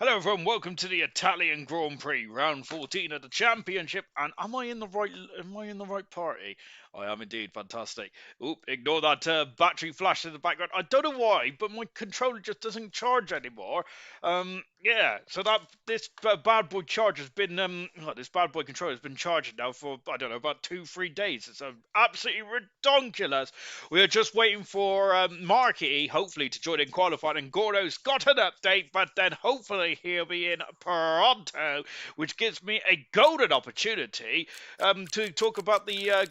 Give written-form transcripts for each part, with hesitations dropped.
Hello everyone, welcome to the Italian Grand Prix, round 14 of the championship. And am I in the right party? I am indeed. Fantastic. Oop, ignore that battery flash in the background. I don't know why, but my controller just doesn't charge anymore. Yeah, so that this bad boy charge has been this bad boy controller has been charging now for I don't know about 2-3 days. It's absolutely ridiculous. We are just waiting for Marky, hopefully, to join in qualifying, and Gordo's got an update, but then hopefully he'll be in pronto, which gives me a golden opportunity to talk about the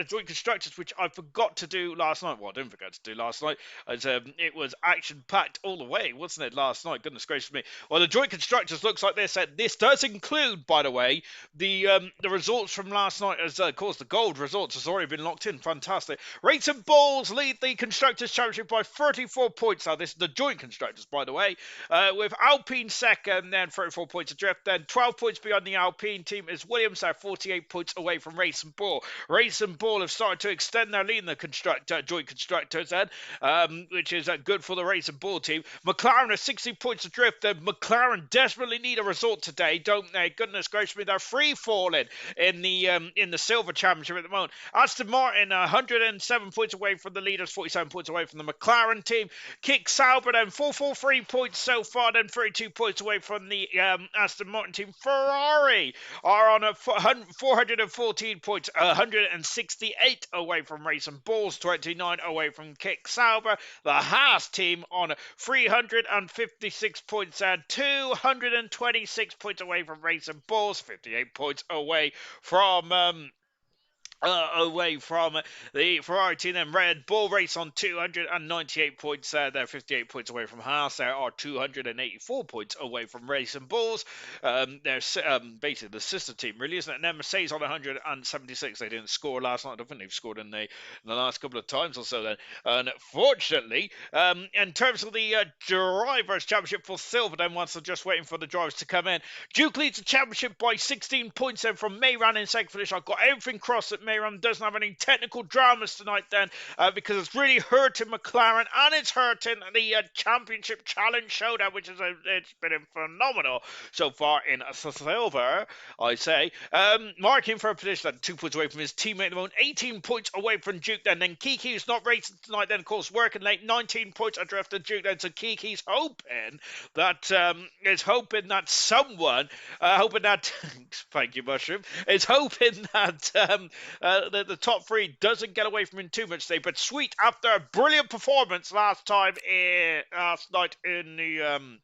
joint constructors, which I forgot to do last night. Well, I didn't forget to do last night, as it was action packed all the way, wasn't it? Last night, goodness gracious me. Well, the joint constructors looks like this. This does include, by the way, the results from last night, as of course the gold results has already been locked in. Fantastic. Rates and Balls lead the constructors championship by 34 points. Now this is the joint constructors, by the way, with Alpine second, then 34 points adrift. Then 12 points beyond the Alpine team is Williams. They're 48 points away from Race and Ball. Race and Ball have started to extend their lead in the joint constructors, then, which is good for the Race and Ball team. McLaren are 60 points adrift. Then McLaren desperately need a result today, don't they? Goodness gracious me, they're free falling in the silver championship at the moment. Aston Martin 107 points away from the leaders, 47 points away from the McLaren team. Kick Sauber then 443 points so far, then 32 points away from the Aston Martin team. Ferrari are on 414 points, 168 away from Racing Balls, 29 away from Kick Sauber. The Haas team on 356 points and 226 points away from Racing Balls, 58 points away from the Ferrari team. Then Red Bull race on 298 points. They're 58 points away from Haas. They are 284 points away from Racing Bulls. They're basically the sister team, really, isn't it? And then Mercedes on 176. They didn't score last night. I don't think they've scored in the last couple of times or so. Then, unfortunately, in terms of the drivers' championship for silver, then once they're just waiting for the drivers to come in, Duke leads the championship by 16 points. Then from Mayran in second finish. I've got everything crossed that Mayram doesn't have any technical dramas tonight then, because it's really hurting McLaren and it's hurting the Championship Challenge Showdown, which it's been phenomenal so far in silver, I say. Marking for a position 2 points away from his teammate at the moment, 18 points away from Duke then Kiki, who's not racing tonight then, of course, working late, 19 points adrift to Duke then, so Kiki's hoping that someone, hoping that, thank you, Mushroom, is hoping that the top three doesn't get away from him too much today. But sweet, after a brilliant performance last night in the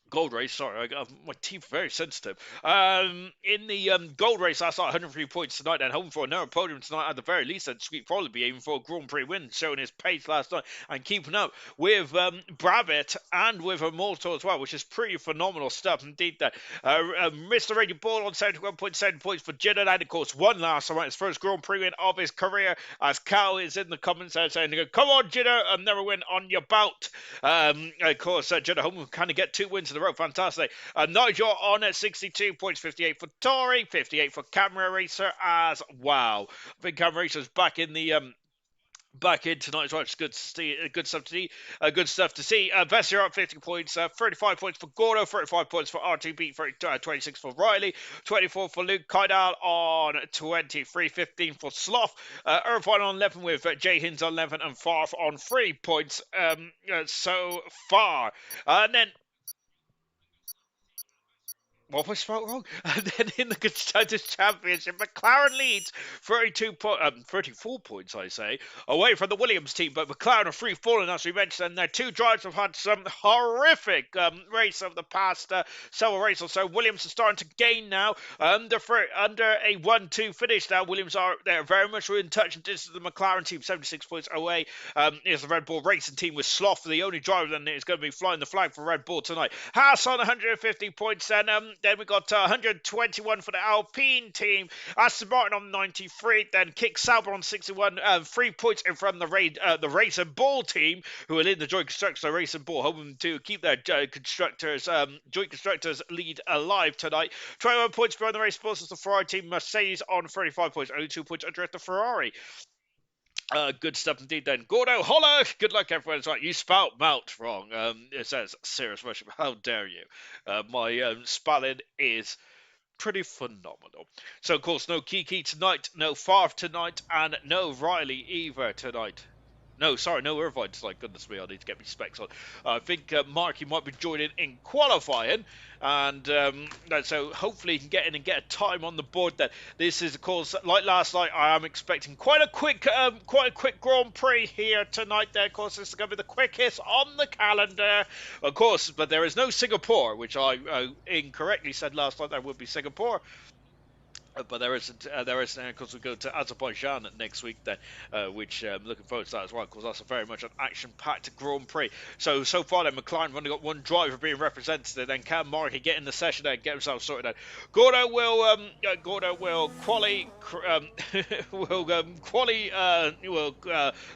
gold race, sorry, I got my teeth very sensitive. In the gold race last night, 103 points tonight, and hoping for another podium tonight at the very least. And Sweet probably be aiming for a Grand Prix win, showing his pace last night and keeping up with Brabbitt and with Immortal as well, which is pretty phenomenal stuff indeed. That Mr. Radio Ball on 71.7 points for Jenner, and of course won last night, his first Grand Prix win of his career. As Cal is in the comments there saying, "Come on, Jenner, another win on your bout." Of course, Jenner Home will kind of get 2 wins in a row. Fantastic. Nigel on at 62 points, 58 for Tori, 58 for Camera Racer as well. I think Camera Racer's back in tonight as well. It's good to see. Good stuff to see. Good stuff to see. Vessier up 50 points, 35 points for Gordo, 35 points for R2B, 26 for Riley, 24 for Luke Kydal on 23, 15 for Sloth, Irvine on 11 with Jay Hins on 11 and Farf on 3 points so far. And then what was spelled wrong? And then in the Constructors' Championship, McLaren leads 34 points, I say, away from the Williams team. But McLaren are free falling, as we mentioned, and their two drivers have had some horrific race over the past several races or so. Williams are starting to gain now under a 1-2 finish now. Williams they're very much in touch and distance of the McLaren team, 76 points away. Is the Red Bull Racing team with Sloth, the only driver that is going to be flying the flag for Red Bull tonight. Haas on 150 points, and then we got 121 for the Alpine team. Aston Martin on 93. Then Kick Sauber on 61. 3 points in front of the Race and Ball team, who are in the joint constructors. The Race and Ball hoping to keep their joint constructors lead alive tonight. 21 points behind the Race Bulls is the Ferrari team. Mercedes on 35 points. Only 2 points adrift the Ferrari. Good stuff indeed then. Gordo, holla! Good luck, everyone. It's right. You spelt mount wrong. It says serious worship. How dare you? My spelling is pretty phenomenal. So, of course, no Kiki tonight, no Favre tonight, and no Riley either tonight. No, sorry, no Irvine tonight. Goodness me, I need to get my specs on. I think Marky might be joining in qualifying, and so hopefully he can get in and get a time on the board. Then this is, of course, like last night. I am expecting quite a quick Grand Prix here tonight. There, of course, this is going to be the quickest on the calendar, of course. But there is no Singapore, which I incorrectly said last night. There would be Singapore. But there isn't. Of course, we go to Azerbaijan next week, then, which I'm looking forward to that as well, because that's a very much an action-packed Grand Prix. So far, then, McLaren have only got one driver being represented, and then can Markey get in the session and get himself sorted out. Gordo will quali,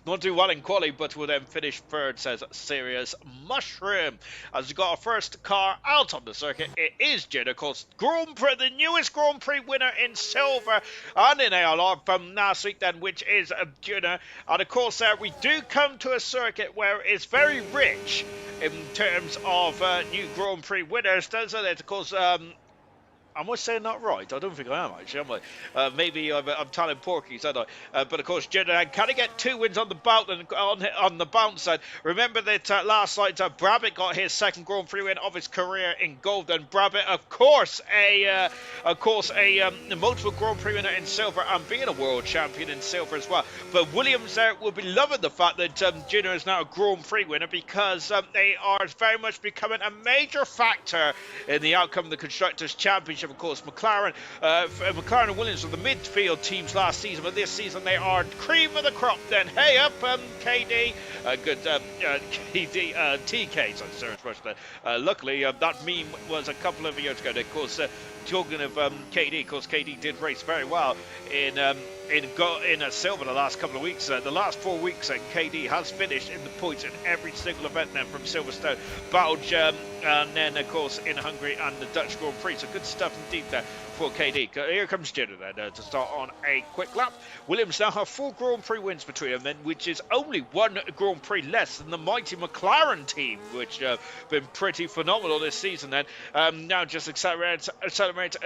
not do well in quali, but will then finish third. Says Serious Mushroom. As we got our first car out on the circuit, it is Jin, of course, Grand Prix, the newest Grand Prix winner in silver and in ALR from last week then, which is Juna. And of course we do come to a circuit where it's very rich in terms of new Grand Prix winners, doesn't it? Of course, am I saying that right? I don't think I am, actually, am I? Maybe I'm telling porkies, aren't I? But of course, Jeddah, can he get 2 wins on the bout and on the bounce side? Remember that last night Brabbitt got his second Grand Prix win of his career in gold, and Brabbitt, of course, a multiple Grand Prix winner in silver and being a world champion in silver as well. But Williams there will be loving the fact that Jeddah is now a Grand Prix winner, because they are very much becoming a major factor in the outcome of the Constructors' Championship. Of course, McLaren and Williams were the midfield teams last season, but this season they are cream of the crop. Then, hey up, KD, KD, TKs, I'm sorry, luckily, that meme was a couple of years ago. Of course, talking of KD, of course, KD did race very well in silver the last couple of weeks. The last 4 weeks, KD has finished in the points in every single event then, from Silverstone, Belgium, and then, of course, in Hungary and the Dutch Grand Prix. So good stuff indeed there for KD. Here comes Jenner then to start on a quick lap. Williams now have 4 Grand Prix wins between them then, which is only 1 Grand Prix less than the mighty McLaren team, which have been pretty phenomenal this season then. Now just accelerate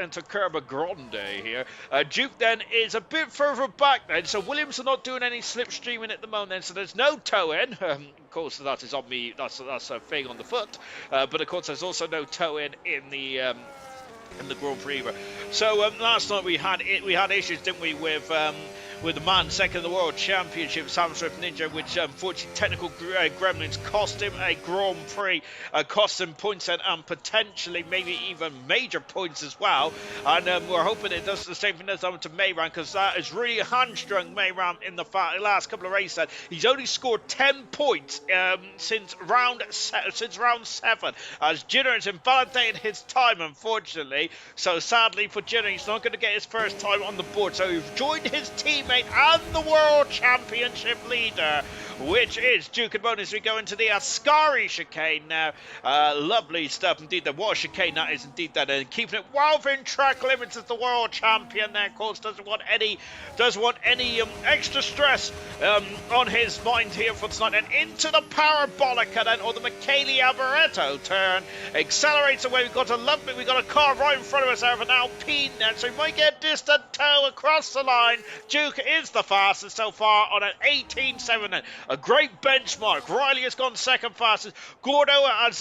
into Curva Grande here. Duke then is a bit further back then, so Williams are not doing any slipstreaming at the moment then, so there's no toe-in. Of course, that is on me, that's a thing on the foot, but of course there's also no toe-in in the Grand Prix. So last night we had issues, didn't we, with the man second in the World Championship, Sam Swift Ninja, which unfortunately technical gremlins cost him a Grand Prix, cost him points and potentially maybe even major points as well. And we're hoping it does the same thing that's happened to Mayram, because that has really hamstrung Mayram in the last couple of races. He's only scored 10 points since round 7, as Jenner has invalidated his time, unfortunately. So sadly for Jenner, he's not going to get his first time on the board. So he's joined his teammate and the World Championship leader, which is Duke and Bonus. We go into the Ascari chicane now. Lovely stuff indeed. What a chicane that is indeed. That and keeping it well within track limits as the world champion there. Of course, doesn't want any extra stress on his mind here for tonight. And into the Parabolica then, or the Michele Avaretto turn. Accelerates away. We've got a car right in front of us there of an Alpine then, so we might get a distant tow across the line. Duke is the fastest so far on an 18.7 then. A great benchmark. Riley has gone second fastest. Gordo has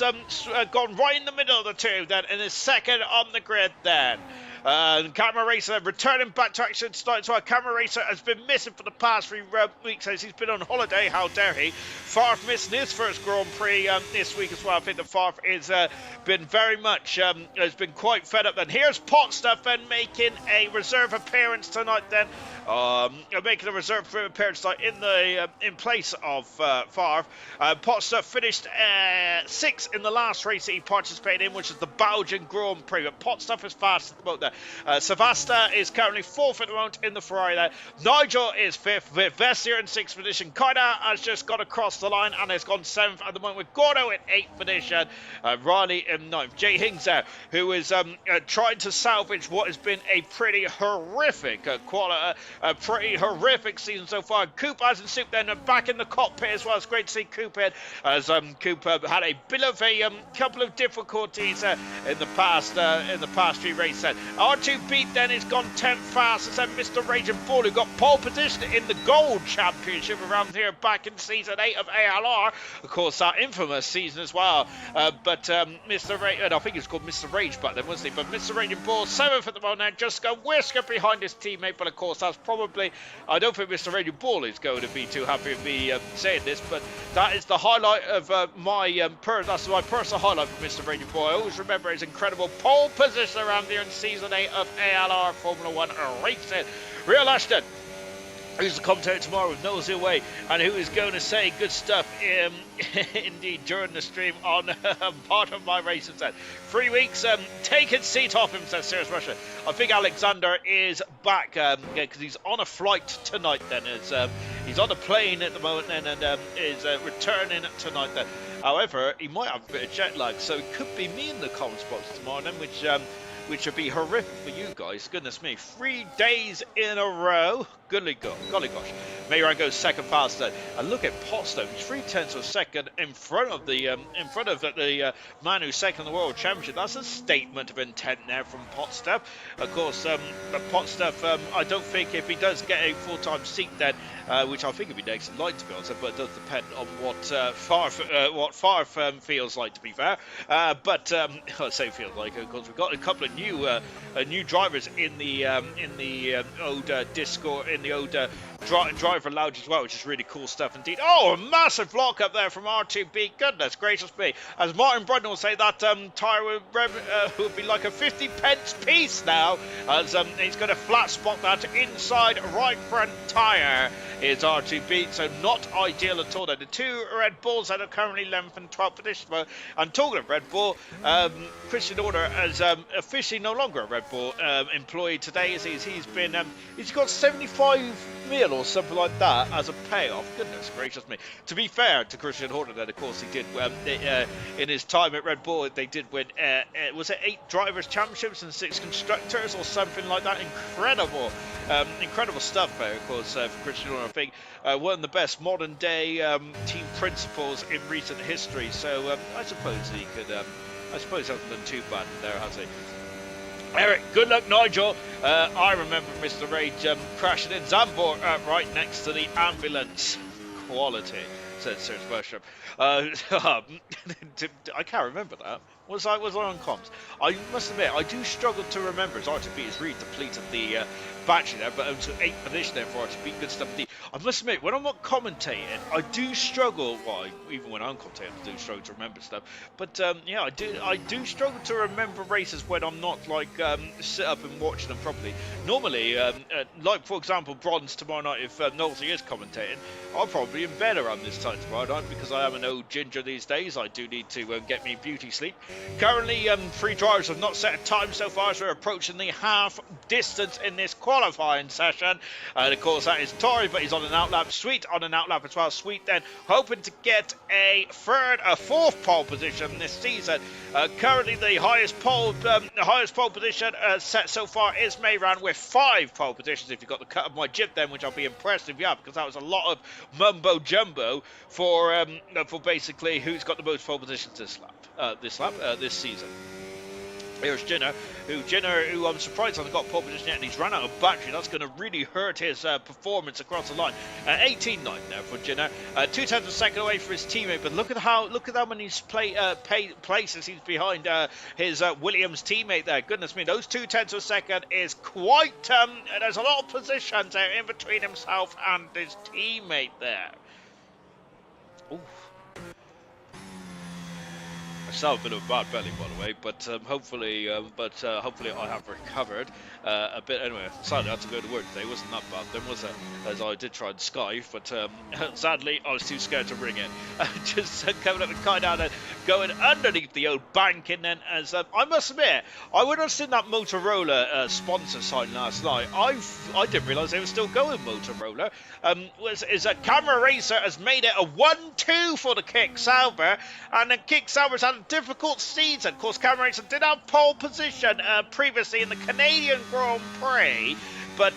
gone right in the middle of the two then, and is second on the grid then. Camera Racer returning back to action. So our Camera Racer has been missing for the past 3 weeks as he's been on holiday. How dare he? Favre missing his first Grand Prix this week as well. I think the Favre is been very much has been quite fed up then. Here's Potstuff then making a reserve appearance tonight then. Making a reserve appearance tonight in place of Favre. Potstuff finished 6th in the last race that he participated in, which is the Belgian Grand Prix. But Potstuff is fast at the moment there. Savasta is currently 4th at the moment in the Ferrari there. Nigel is 5th, with Vessier in 6th position. Kaida has just got across the line and has gone 7th at the moment, with Gordo in 8th position. Riley in 9th. Jay Hings there, who is trying to salvage what has been a pretty horrific season so far. Coop has in soup then, back in the cockpit as well. It's great to see Coop in, as Coop had a bit of a couple of difficulties in the past few races. R2 Beat then has gone 10th fastest, and Mr. Raging Bull, who got pole position in the Gold Championship around here back in season 8 of ALR, of course that infamous season as well. But Mr. Rage, I think it's called Mr. Rage back then, wasn't he? But Mr. Raging Bull 7th at the moment, just go whisker behind his teammate. But of course that's probably, I don't think Mr. Raging Bull is going to be too happy with me saying this, but that is the highlight of that's my personal highlight for Mr. Raging Bull. I always remember his incredible pole position around here in season 8 of ALR Formula 1 racing. Real Ashton, who's the commentator tomorrow with No Zero Way, and who is going to say good stuff indeed during the stream on part of my racing set. 3 weeks, take his seat off him, says Serious Russia. I think Alexander is back because he's on a flight tonight then. He's on a plane at the moment then, and is returning tonight then. However, he might have a bit of jet lag, so it could be me in the comments box tomorrow then, which would be horrific for you guys. Goodness me, 3 days in a row. Golly gosh. Mayran goes second faster, and look at Potstone. He's 3/10 of a second in front of the man who's second in the World Championship. That's a statement of intent there from Potstuff. Of course, Potstuff, I don't think if he does get a full-time seat then, which I think would be next in line to be honest, but it does depend on what Farf feels like, to be fair. But I say feels like, of course, we've got a couple of new drivers in the old Discord, in the old driver lounge as well, which is really cool stuff indeed. Oh, a massive lock up there from R2B. Goodness gracious me. As Martin Brunton will say, that tyre would be like a 50 pence piece now, as he's going to flat spot that inside right front tyre is R2B, so not ideal at all. The 2 Red Bulls that are currently 11th and 12th position. And talking of Red Bull, Christian Order is officially no longer a Red Bull employee today, as he's got 75 mil or something like that as a payoff. Goodness gracious me. To be fair to Christian Horner, then of course he did in his time at Red Bull, they did win was it 8 drivers championships and 6 constructors or something like that. Incredible stuff there, of course, for Christian Horner. I think one of the best modern day team principals in recent history, so I suppose he could hasn't done too bad there, has he? Eric, good luck, Nigel. I remember Mr. Rage crashing in Zambor right next to the ambulance. Quality, said Sir Worship. I can't remember that. Was I on comms? I must admit, I do struggle to remember, as R2B has really depleted the battery there, but it was 8th position there for R2B. Good stuff. I must admit, when I'm not commentating, I do struggle. Well, even when I'm commentating, I do struggle to remember stuff. But yeah, I do struggle to remember races when I'm not like sit up and watching them properly. Normally, like for example, Bronze tomorrow night, if Nosey is commentating, I'll probably in bed around this time tomorrow night because I am an old ginger these days. I do need to get me beauty sleep. Currently, 3 drivers have not set a time so far, as we're approaching the half distance in this qualifying session. And of course, that is Tori, but he's on an outlap. Sweet on an outlap as well. Sweet then hoping to get a 4th pole position this season. Currently, the highest pole position set so far is Mayran with 5 pole positions. If you've got the cut of my jib, then, which I'll be impressed if you have, because that was a lot of mumbo jumbo for basically who's got the most pole positions this season. Here's Jenner, who I'm surprised hasn't got pole position yet, and he's run out of battery. That's going to really hurt his performance across the line. 18-9 now for Jenner. 2/10 of a second away for his teammate, but look at how many places he's behind his Williams teammate there. Goodness me, those 2/10 of a second is quite. There's a lot of positions there in between himself and his teammate there. Ooh. Still a bit of a bad belly, by the way, but hopefully I have recovered a bit. Anyway, sadly I had to go to work today. It wasn't that bad then, was it? As I did try and Skype, but sadly I was too scared to ring it. Just coming up and kind of going underneath the old bank, and then as I must admit, I would have seen that Motorola sponsor sign last night. I didn't realise they were still going Motorola. Is a Camera Racer has made it a 1-2 for the Kick Sauber, and the Kick Sauber's had a difficult season. Of course, Camera Racer did have pole position previously in the Canadian Grand Prix. But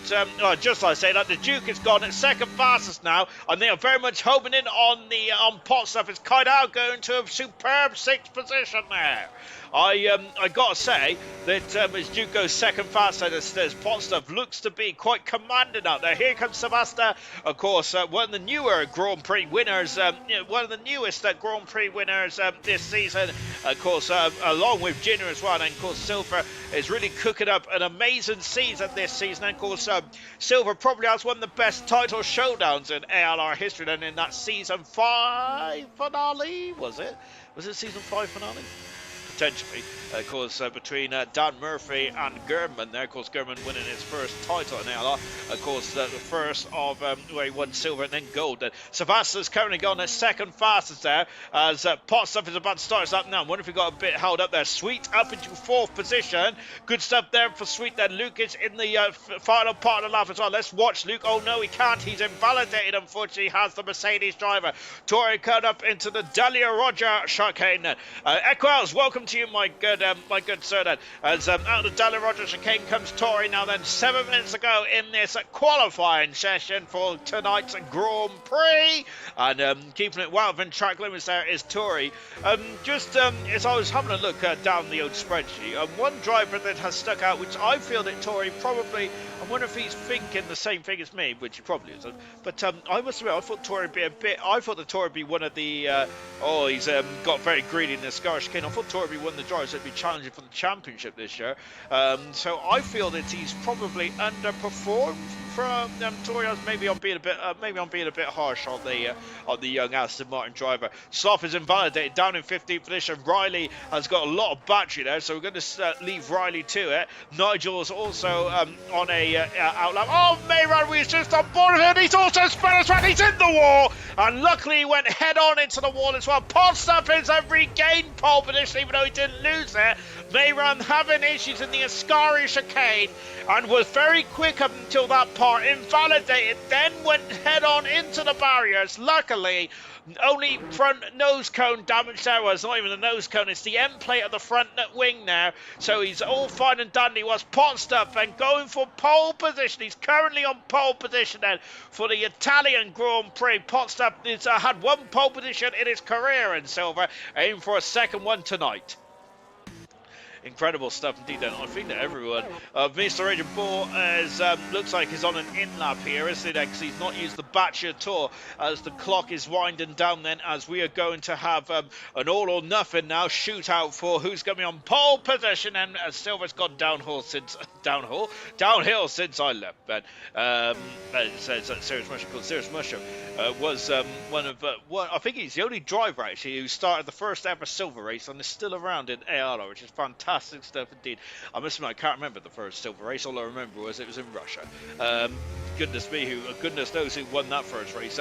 just like I say, that the Duke is gone at second fastest now, and they are very much homing in on pot stuff. It's Kaidao going to a superb 6th position there. I gotta say that as Duke goes second fastest, this pot stuff looks to be quite commanding out there. Here comes Sebasta, of course, one of the newer Grand Prix winners, one of the newest Grand Prix winners this season. Of course, along with Junior as well, and of course Silver is really cooking up an amazing season this season. And of course, Silver probably has one of the best title showdowns in ALR history. Then in that season 5 finale, was it? Was it season 5 finale? Potentially, of course, between Dan Murphy and German there. Of course, German winning his first title in ALR. Of course, the first of where he won silver and then gold. Sebastian's currently gone as second fastest there, as pot stuff is about to start us up now. I wonder if he got a bit held up there. Sweet up into 4th position. Good stuff there for Sweet. Then Luke is in the final part of the lap as well. Let's watch Luke. Oh no, he can't. He's invalidated. Unfortunately, has the Mercedes driver. Tori cut up into the Delia Roger chicane. Equals, welcome to you, my good sir. Then as out of the Delia Roger chicane comes Tori now. Then 7 minutes ago in this qualifying session for tonight's Grand Prix, and keeping it well within track limits there is Tori. As I was having a look down the old spreadsheet, one driver that has stuck out, which I feel that Tori probably, I wonder if he's thinking the same thing as me, which he probably isn't. But I must admit, I thought Tori would be I thought that Tori would be one of the. He's got very greedy in the Scar chicane. I thought Tori would be one of the drivers that would be challenging for the championship this year. So I feel that he's probably underperformed from Tori. Maybe I'm being a bit harsh on the young Aston Martin driver. Sloth is invalidated down in 15th position. Riley has got a lot of battery there, so we're going to leave Riley to it. Nigel's also on a outlap. Oh, Mayron was just on board of it. He's also spun as well. He's in the wall, and luckily he went head on into the wall as well. Podstuffins have regained pole position, even though he didn't lose it. Mayron having issues in the Ascari chicane and was very quick up until that part, invalidated, then went head on into the barriers. Luckily, only front nose cone damage there. Was not even the nose cone, it's the end plate of the front wing now. So he's all fine and dandy. Was pot stuff and going for pole position. He's currently on pole position then for the Italian Grand Prix. Pot stuff has had one pole position in his career in silver, aiming for a second one tonight. Incredible stuff indeed. Then I think that everyone, Mr. Agent Bull looks like he's on an in-lap here, isn't he? Because he's not used the battery at all, as the clock is winding down then, as we are going to have an all or nothing now shootout for who's going to be on pole position. And Silver's gone downhill since I left, Ben. It's a Serious Mushroom called Serious Mushroom. Was I think he's the only driver actually who started the first ever silver race and is still around in ALR, which is fantastic stuff indeed. I must admit, I can't remember the first silver race. All I remember was it was in Russia. Goodness me, goodness knows who won that first race.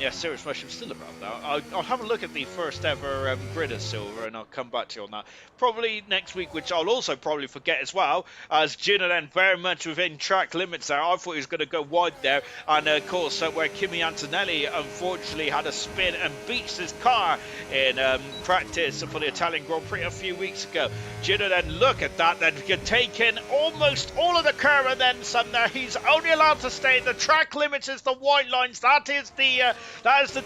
Yeah, Serious Mushroom's still around now. I'll have a look at the first ever grid of silver, and I'll come back to you on that probably next week, which I'll also probably forget as well, as Gina then very much within track limits there. I thought he was going to go wide there, and of course where Kimi Antonelli unfortunately had a spin and beached his car in practice for the Italian Grand Prix a few weeks ago. Gina then, look at that, then you're taking almost all of the curve and then some there. He's only allowed to stay. The track limits is the white lines. That is the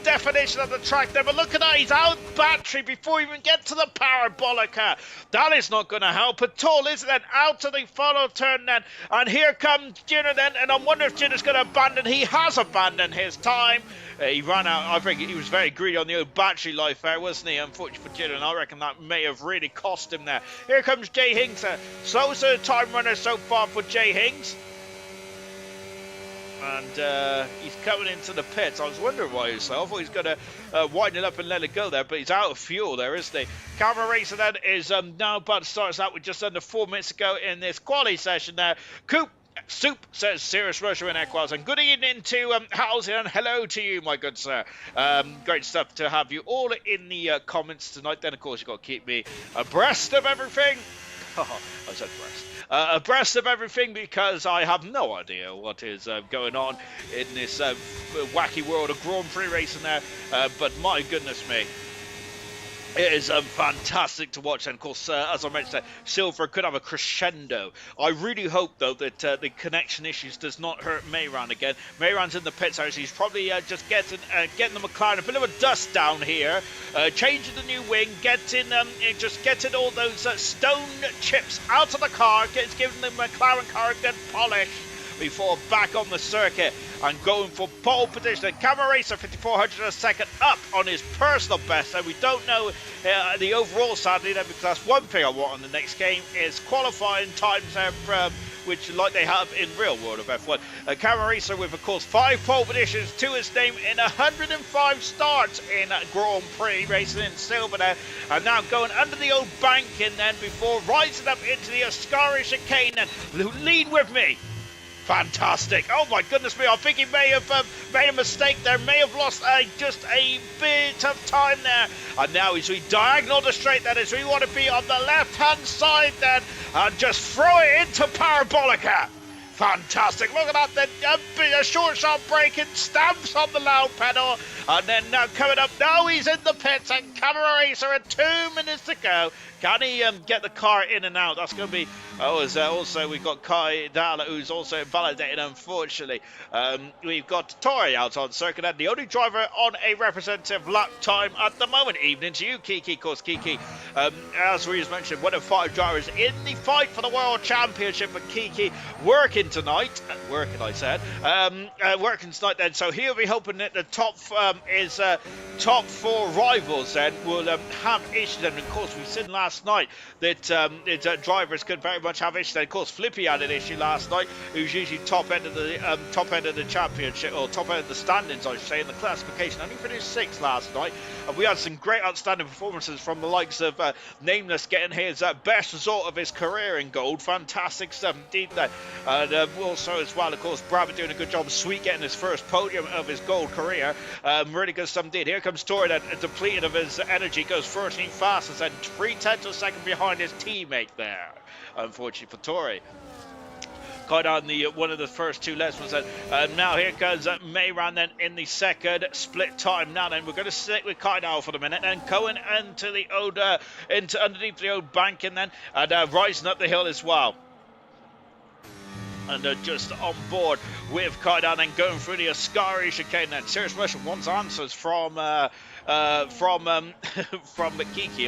definition of the track there. But look at that, he's out battery before you even get to the parabolica. That is not going to help at all, is it? Then out to the follow turn then, and here comes Gina then, and I wonder if Gina's going to abandon. He has abandoned his time. He ran out. I think he was very greedy on the old battery life there, wasn't he? Unfortunately for Gina, and I reckon that may have really cost him there. Here comes Jay Hings. Slowest time runner so far for Jay Hings. and he's coming into the pits. I was wondering why he's slow. I thought he's going to wind it up and let it go there, but he's out of fuel there, isn't he? Camera Racer then is now about to start us out with just under 4 minutes ago in this quality session there. Coop Soup says Serious Russia in Equals, and good evening to Halsey, and hello to you, my good sir. Great stuff to have you all in the comments tonight. Then, of course, you've got to keep me abreast of everything. I said breast. Abreast of everything, because I have no idea what is going on in this wacky world of Grand Prix racing there. But my goodness me, it is fantastic to watch, and of course, as I mentioned, Silver could have a crescendo. I really hope, though, that the connection issues does not hurt Mayran again. Mayran's in the pits, so he's probably just getting the McLaren a bit of a dust down here, changing the new wing, getting all those stone chips out of the car, giving the McLaren car a good polish before back on the circuit and going for pole position. Camera Racer 5400 a second up on his personal best, and we don't know the overall, sadly, then, because that's one thing I want on the next game is qualifying times there, which like they have in real world of F1. Camera Racer with, of course, 5 pole positions to his name in 105 starts in Grand Prix racing in Silver there, and now going under the old bank and then before rising up into the Ascari chicane. And lead with me. Fantastic. Oh my goodness me, I think he may have made a mistake there, may have lost just a bit of time there. And now as we diagonal the straight, that is, we want to be on the left hand side then, and just throw it into Parabolica. Fantastic. Look at that, the short shot braking, stamps on the loud pedal, and then now coming up, now he's in the pits, and Camera Racer at 2 minutes to go. Can he get the car in and out? That's going to be... also we've got Kai Dalla, who's also invalidated, unfortunately. We've got Tori out on circuit, and the only driver on a representative lap time at the moment. Evening to you, Kiki. Of course, Kiki, as we just mentioned, one of 5 drivers in the fight for the World Championship. But Kiki working tonight. Working, I said. Working tonight then. So he'll be hoping that the top top 4 rivals then will have issues. And of course, we've seen last night that drivers could very much have issues. And of course, Flippy had an issue last night, who's usually top end of the championship, or top end of the standings, I should say, in the classification. Only finished 6th last night, and we had some great outstanding performances from the likes of Nameless getting his best result of his career in gold. Fantastic stuff indeed there. And also as well, of course, Brabham doing a good job. Sweet getting his first podium of his gold career. Really good stuff indeed. Here comes Tori then, depleted of his energy, goes 13th fastest and 3/10 of a second behind his teammate there, unfortunately for Tori. Got on the one of the first 2 lessons, and now here comes Mayran then in the second split time. Now then, we're going to stick with Kaidal for the minute, and going into the old underneath the old bank, and then rising up the hill as well. And just on board with Kaidan and going through the Ascari chicane. And Serious Russia wants answers from Makiki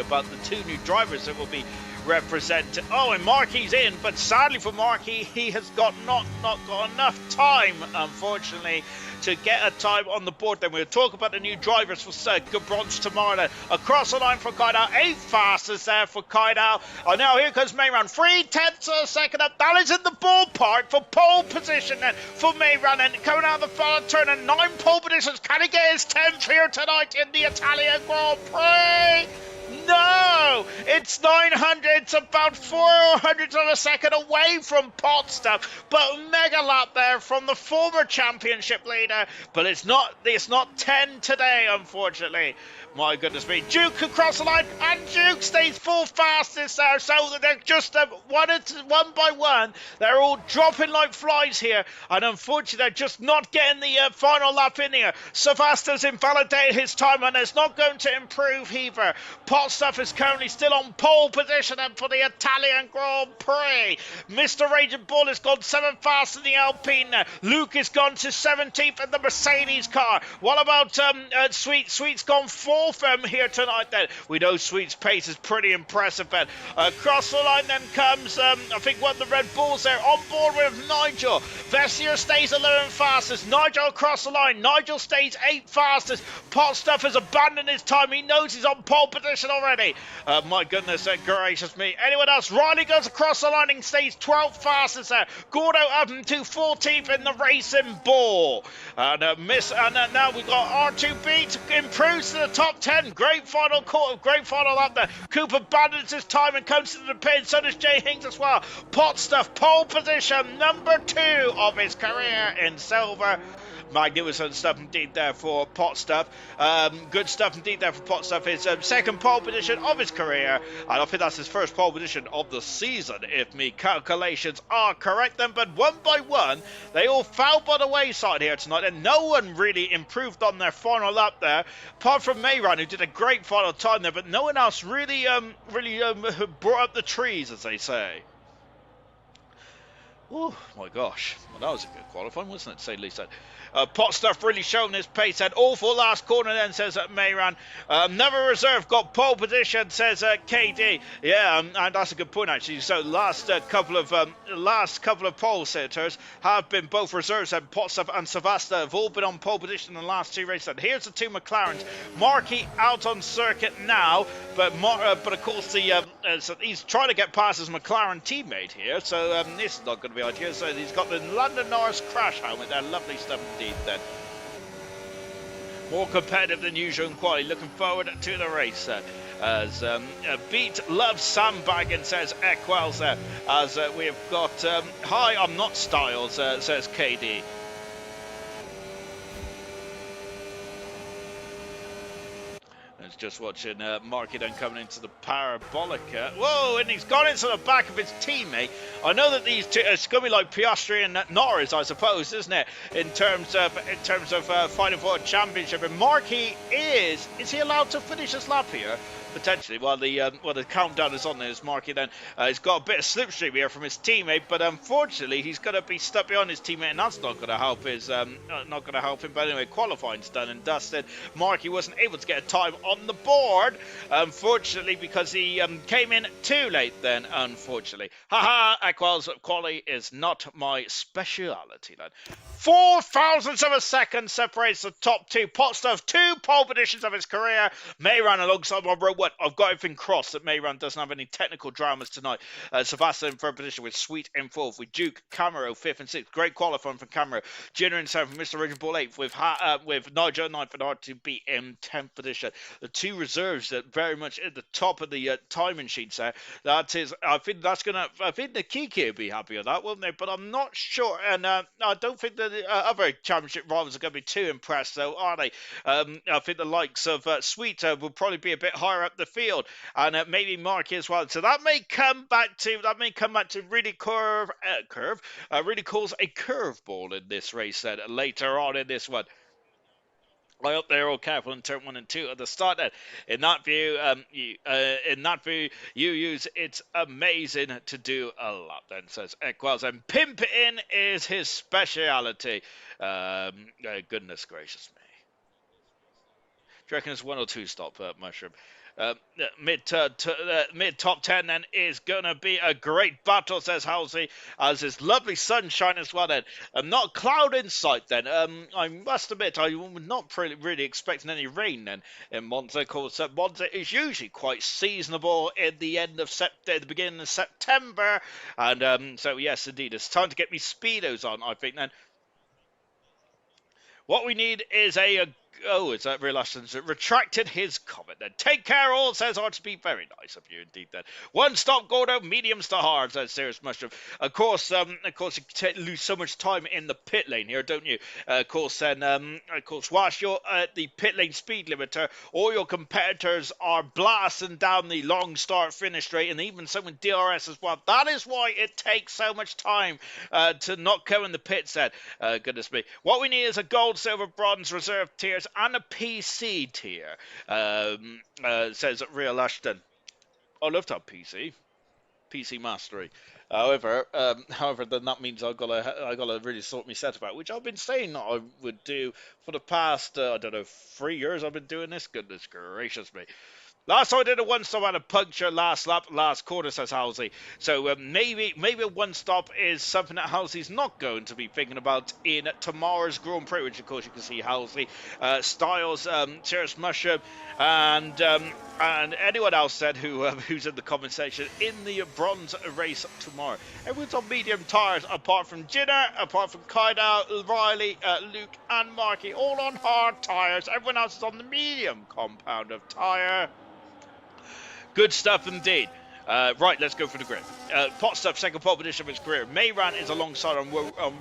about the 2 new drivers that will be represented. Oh, and Marky's in, but sadly for Marky, he has not got enough time, unfortunately, to get a time on the board. Then we'll talk about the new drivers for Gabronch tomorrow. Then across the line for Kaidal, 8 fastest there for Kaidal. And now here comes Mayran, 3/10 of a second up. That is in the ballpark for pole position then for Mayran, and coming out of the final turn, and 9 pole positions. Can he get his 10th here tonight in the Italian Grand Prix? No, it's 900. It's about 400 of a second away from pot stuff, but mega lap there from the former championship leader. But it's not 10 today, unfortunately. My goodness me. Duke across the line, and Duke stays 4th fastest there. So they're just one by one. They're all dropping like flies here, and unfortunately they're just not getting the final lap in here. Savasta's invalidated his time, and it's not going to improve either. Potstuff is currently still on pole position and for the Italian Grand Prix. Mr. Raging Bull has gone 7th fast in the Alpine now. Luke has gone to 17th in the Mercedes car. What about Sweet? Sweet's gone 4th here tonight then. We know Sweet's pace is pretty impressive then. Across the line then comes, I think, one of the Red Bulls there, on board with Nigel. Vessier stays 11th fastest. Nigel across the line. Nigel stays 8th fastest. Potstuff has abandoned his time. He knows he's on pole position already. already. My goodness gracious me. Anyone else? Riley goes across the line and stays 12th fastest there. Gordo up to 14th in the racing ball. And now we've got R2B to improves to the top 10. Great final quarter, great final up there. Cooper abandons his time and comes to the pin. So does Jay Hinks as well. Pot Stuff, pole position, number 2 of his career in silver. Magnificent stuff indeed there for Pot Stuff. Good stuff indeed there for Pot Stuff. His second pole position of his career. And I think that's his first pole position of the season, if me calculations are correct then. But one by one, they all fell by the wayside here tonight. And no one really improved on their final lap there. Apart from Mayran, who did a great final time there. But no one else really brought up the trees, as they say. Oh my gosh. Well, that was a good qualifying, wasn't it, to say the least? Pot Stuff really showing his pace. That awful last corner then, says Mayran. Never reserved, got pole position, says KD. Yeah, and that's a good point, actually. So last couple of pole sitters have been both reserves, and Pot Stuff and Savasta have all been on pole position in the last two races. And here's the two McLarens. Markey out on circuit now, but of course so he's trying to get past his McLaren teammate here, so this is not going to be ideal. So he's got the London Norris crash helmet there. Lovely stuff indeed then. More competitive than usual in quality. Looking forward to the race as Beat loves sandbagging, says Equels there, as we've got hi, I'm not Styles, says KD. Just watching Marky then coming into the parabolica. Whoa, and he's gone into the back of his teammate. I know that these two, it's going to be like Piastri and Norris, I suppose, isn't it? In terms of fighting for a championship. And Marky is he allowed to finish his lap here? Potentially, while the countdown is on there, is Marky then he's got a bit of slipstream here from his teammate, but unfortunately he's going to be stuck behind his teammate, and that's not going to help him. But anyway, qualifying's done and dusted. Marky wasn't able to get a time on the board, unfortunately, because he came in too late. Then, unfortunately, Equals quality is not my speciality. Then, 4 thousandths of a second separates the top two. Pot Stuff, 2 pole positions of his career. Mayran alongside my robot. I've got everything crossed that Mayran doesn't have any technical dramas tonight. Savasta in third position with Sweet in fourth, with Duke Camero 5th and 6th. Great qualifying from Camero. Jenner in 7th, Mr. Richard Ball 8th, with Nigel 9th and R2B in 10th position. The two reserves that very much at the top of the timing sheets there. That is, I think the Kiki will be happy with that, won't they? But I'm not sure, and I don't think that the other championship rivals are going to be too impressed, though, are they? I think the likes of Sweet will probably be a bit higher up the field, and maybe Marky as well. So that may come back to really really cause a curveball in this race later on in this one. I hope they're all careful in turn 1 and 2 at the start. Then, in that view, you use it's amazing to do a lot. Then says Equals, and pimping is his speciality. Goodness gracious me. Do you reckon it's 1 or 2 stop Mushroom? Mid top 10 then is gonna be a great battle, says Halsey, as his lovely sunshine as well. Then not a cloud in sight. Then I must admit I was not really expecting any rain then in Monza. Of course, Monza is usually quite seasonable in the the beginning of September, and so yes, indeed, it's time to get me speedos on. I think then. What we need is is that Real Ashton's retracted his comment then. Take care all, says RTB. Very nice of you indeed then. One stop Gordo, mediums to hard, says Serious Mushroom. Of course, you lose so much time in the pit lane here, don't you? Whilst you're at the pit lane speed limiter, all your competitors are blasting down the long start finish straight, and even some with DRS as well. That is why it takes so much time to not go in the pit set. Goodness me. What we need is a gold, silver, bronze reserve tiers and a PC tier, says Real Ashton. I'd love to have PC mastery. However, then that means I've got to really sort my setup out, which I've been saying that I would do for the past 3 years. I've been doing this. Goodness gracious me. Last time I did a one-stop, I had a puncture last lap, last corner, says Halsey. So maybe a one-stop is something that Halsey's not going to be thinking about in tomorrow's Grand Prix, which of course you can see Halsey, Styles, Cheers Mushroom, and anyone else said who's in the comment section in the bronze race tomorrow. Everyone's on medium tyres, apart from Jinner, apart from Kydal, Riley, Luke, and Marky, all on hard tyres. Everyone else is on the medium compound of tyre. Good stuff indeed. Right, let's go for the grid. Potstuff, second pole position of his career. Mayran is alongside on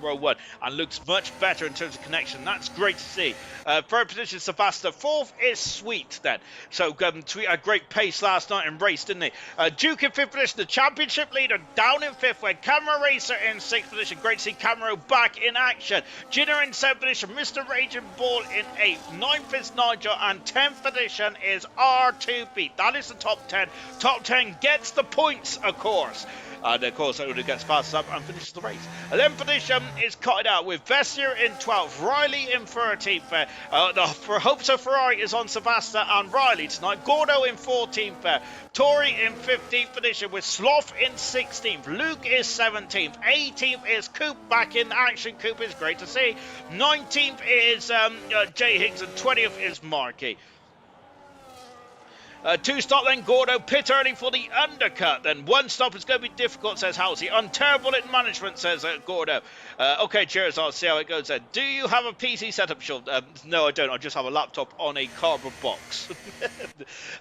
row 1 and looks much better in terms of connection. That's great to see. Third position, Sebasta. Fourth is Sweet then. So Sweet had great pace last night in race, didn't he? Duke in fifth position, the championship leader down in fifth, with Camera Racer in sixth position. Great to see Camero back in action. Jinner in seventh position, Mr. Raging Bull in eighth. Ninth is Nigel, and 10th position is R2B. That is the top 10. Top 10 gets the points, of course. And of course, it only gets fastest up and finishes the race. 11th position is cut out with Vessier in 12th, Riley in 13th. For hopes of Ferrari is on Sebasta and Riley tonight. Gordo in 14th. Tori in 15th position with Sloth in 16th. Luke is 17th. 18th is Coop back in action. Coop is great to see. 19th is Jay Higgs and 20th is Markey. Two stop then Gordo, pit early for the undercut. Then one stop is going to be difficult, says Halsey. Unterrible in management, says Gordo. Okay, cheers, I'll see how it goes then. Do you have a PC setup, Sean? No, I don't. I just have a laptop on a cardboard box.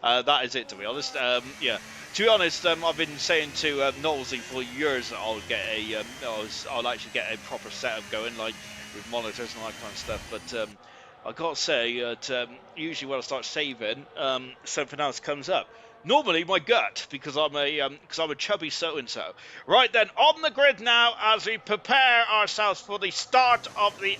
That is it, to be honest. Yeah. To be honest, I've been saying to Knowlesy for years that I'll get I'll actually get a proper setup going, like with monitors and all that kind of stuff. But I gotta say that usually when I start saving, something else comes up. Normally my gut, because I'm a chubby so-and-so. Right then, on the grid now as we prepare ourselves for the start of the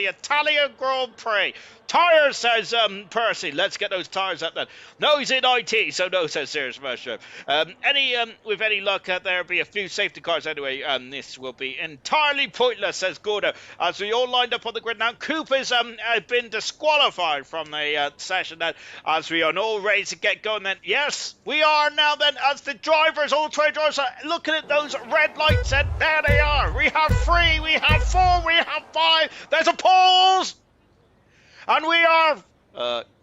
Italian Grand Prix. Tyres, says Percy. Let's get those tyres up then. No, he's in IT, so no, says Serious Mushroom. With any luck, there'll be a few safety cars anyway, and this will be entirely pointless, says Gordo. As we all lined up on the grid now, Cooper's been disqualified from the session then, as we are all ready to get going then. Yes, we are now then, as the drivers, all 20 drivers are looking at those red lights, and there they are. We have 3, we have 4, we have 5. There's a pause. And we are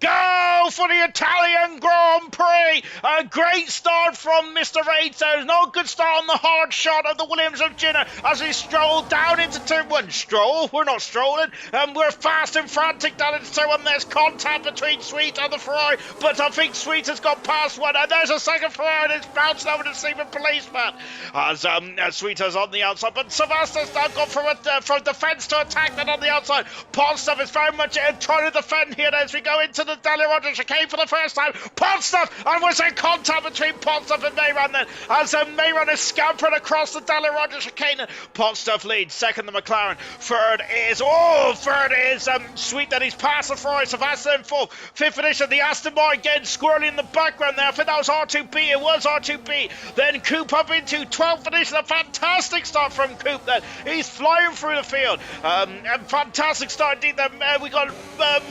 go for the Italian Grand Prix. A great start from Mr. Racer. No good start on the hard shot of the Williams of Jinner as we stroll down into turn 1. Stroll? We're not strolling. We're fast and frantic down into turn 1. There's contact between Sweet and the Ferrari, but I think Sweet has got past one, and there's a second Ferrari, and it's bouncing over the sleeping policeman as Sweet is on the outside, but Sebastian's now gone from defence to attack then on the outside. Podstuff is very much trying to defend here as we go into the Dali Roger chicane for the first time. Podstuff, and was there contact between Podstuff and Mayran then as Mayran is scampering across the Dali Roger chicane. Podstuff leads, second the McLaren. Third is Sweet, then he's past the Ferrari. Sebastian in fourth. Fifth position, the Aston Martin again squirrely in the background there. I think that was R2B. It was R2B. Then Coop up into 12th position. A fantastic start from Coop then. He's flying through the field. And fantastic start indeed. Then we got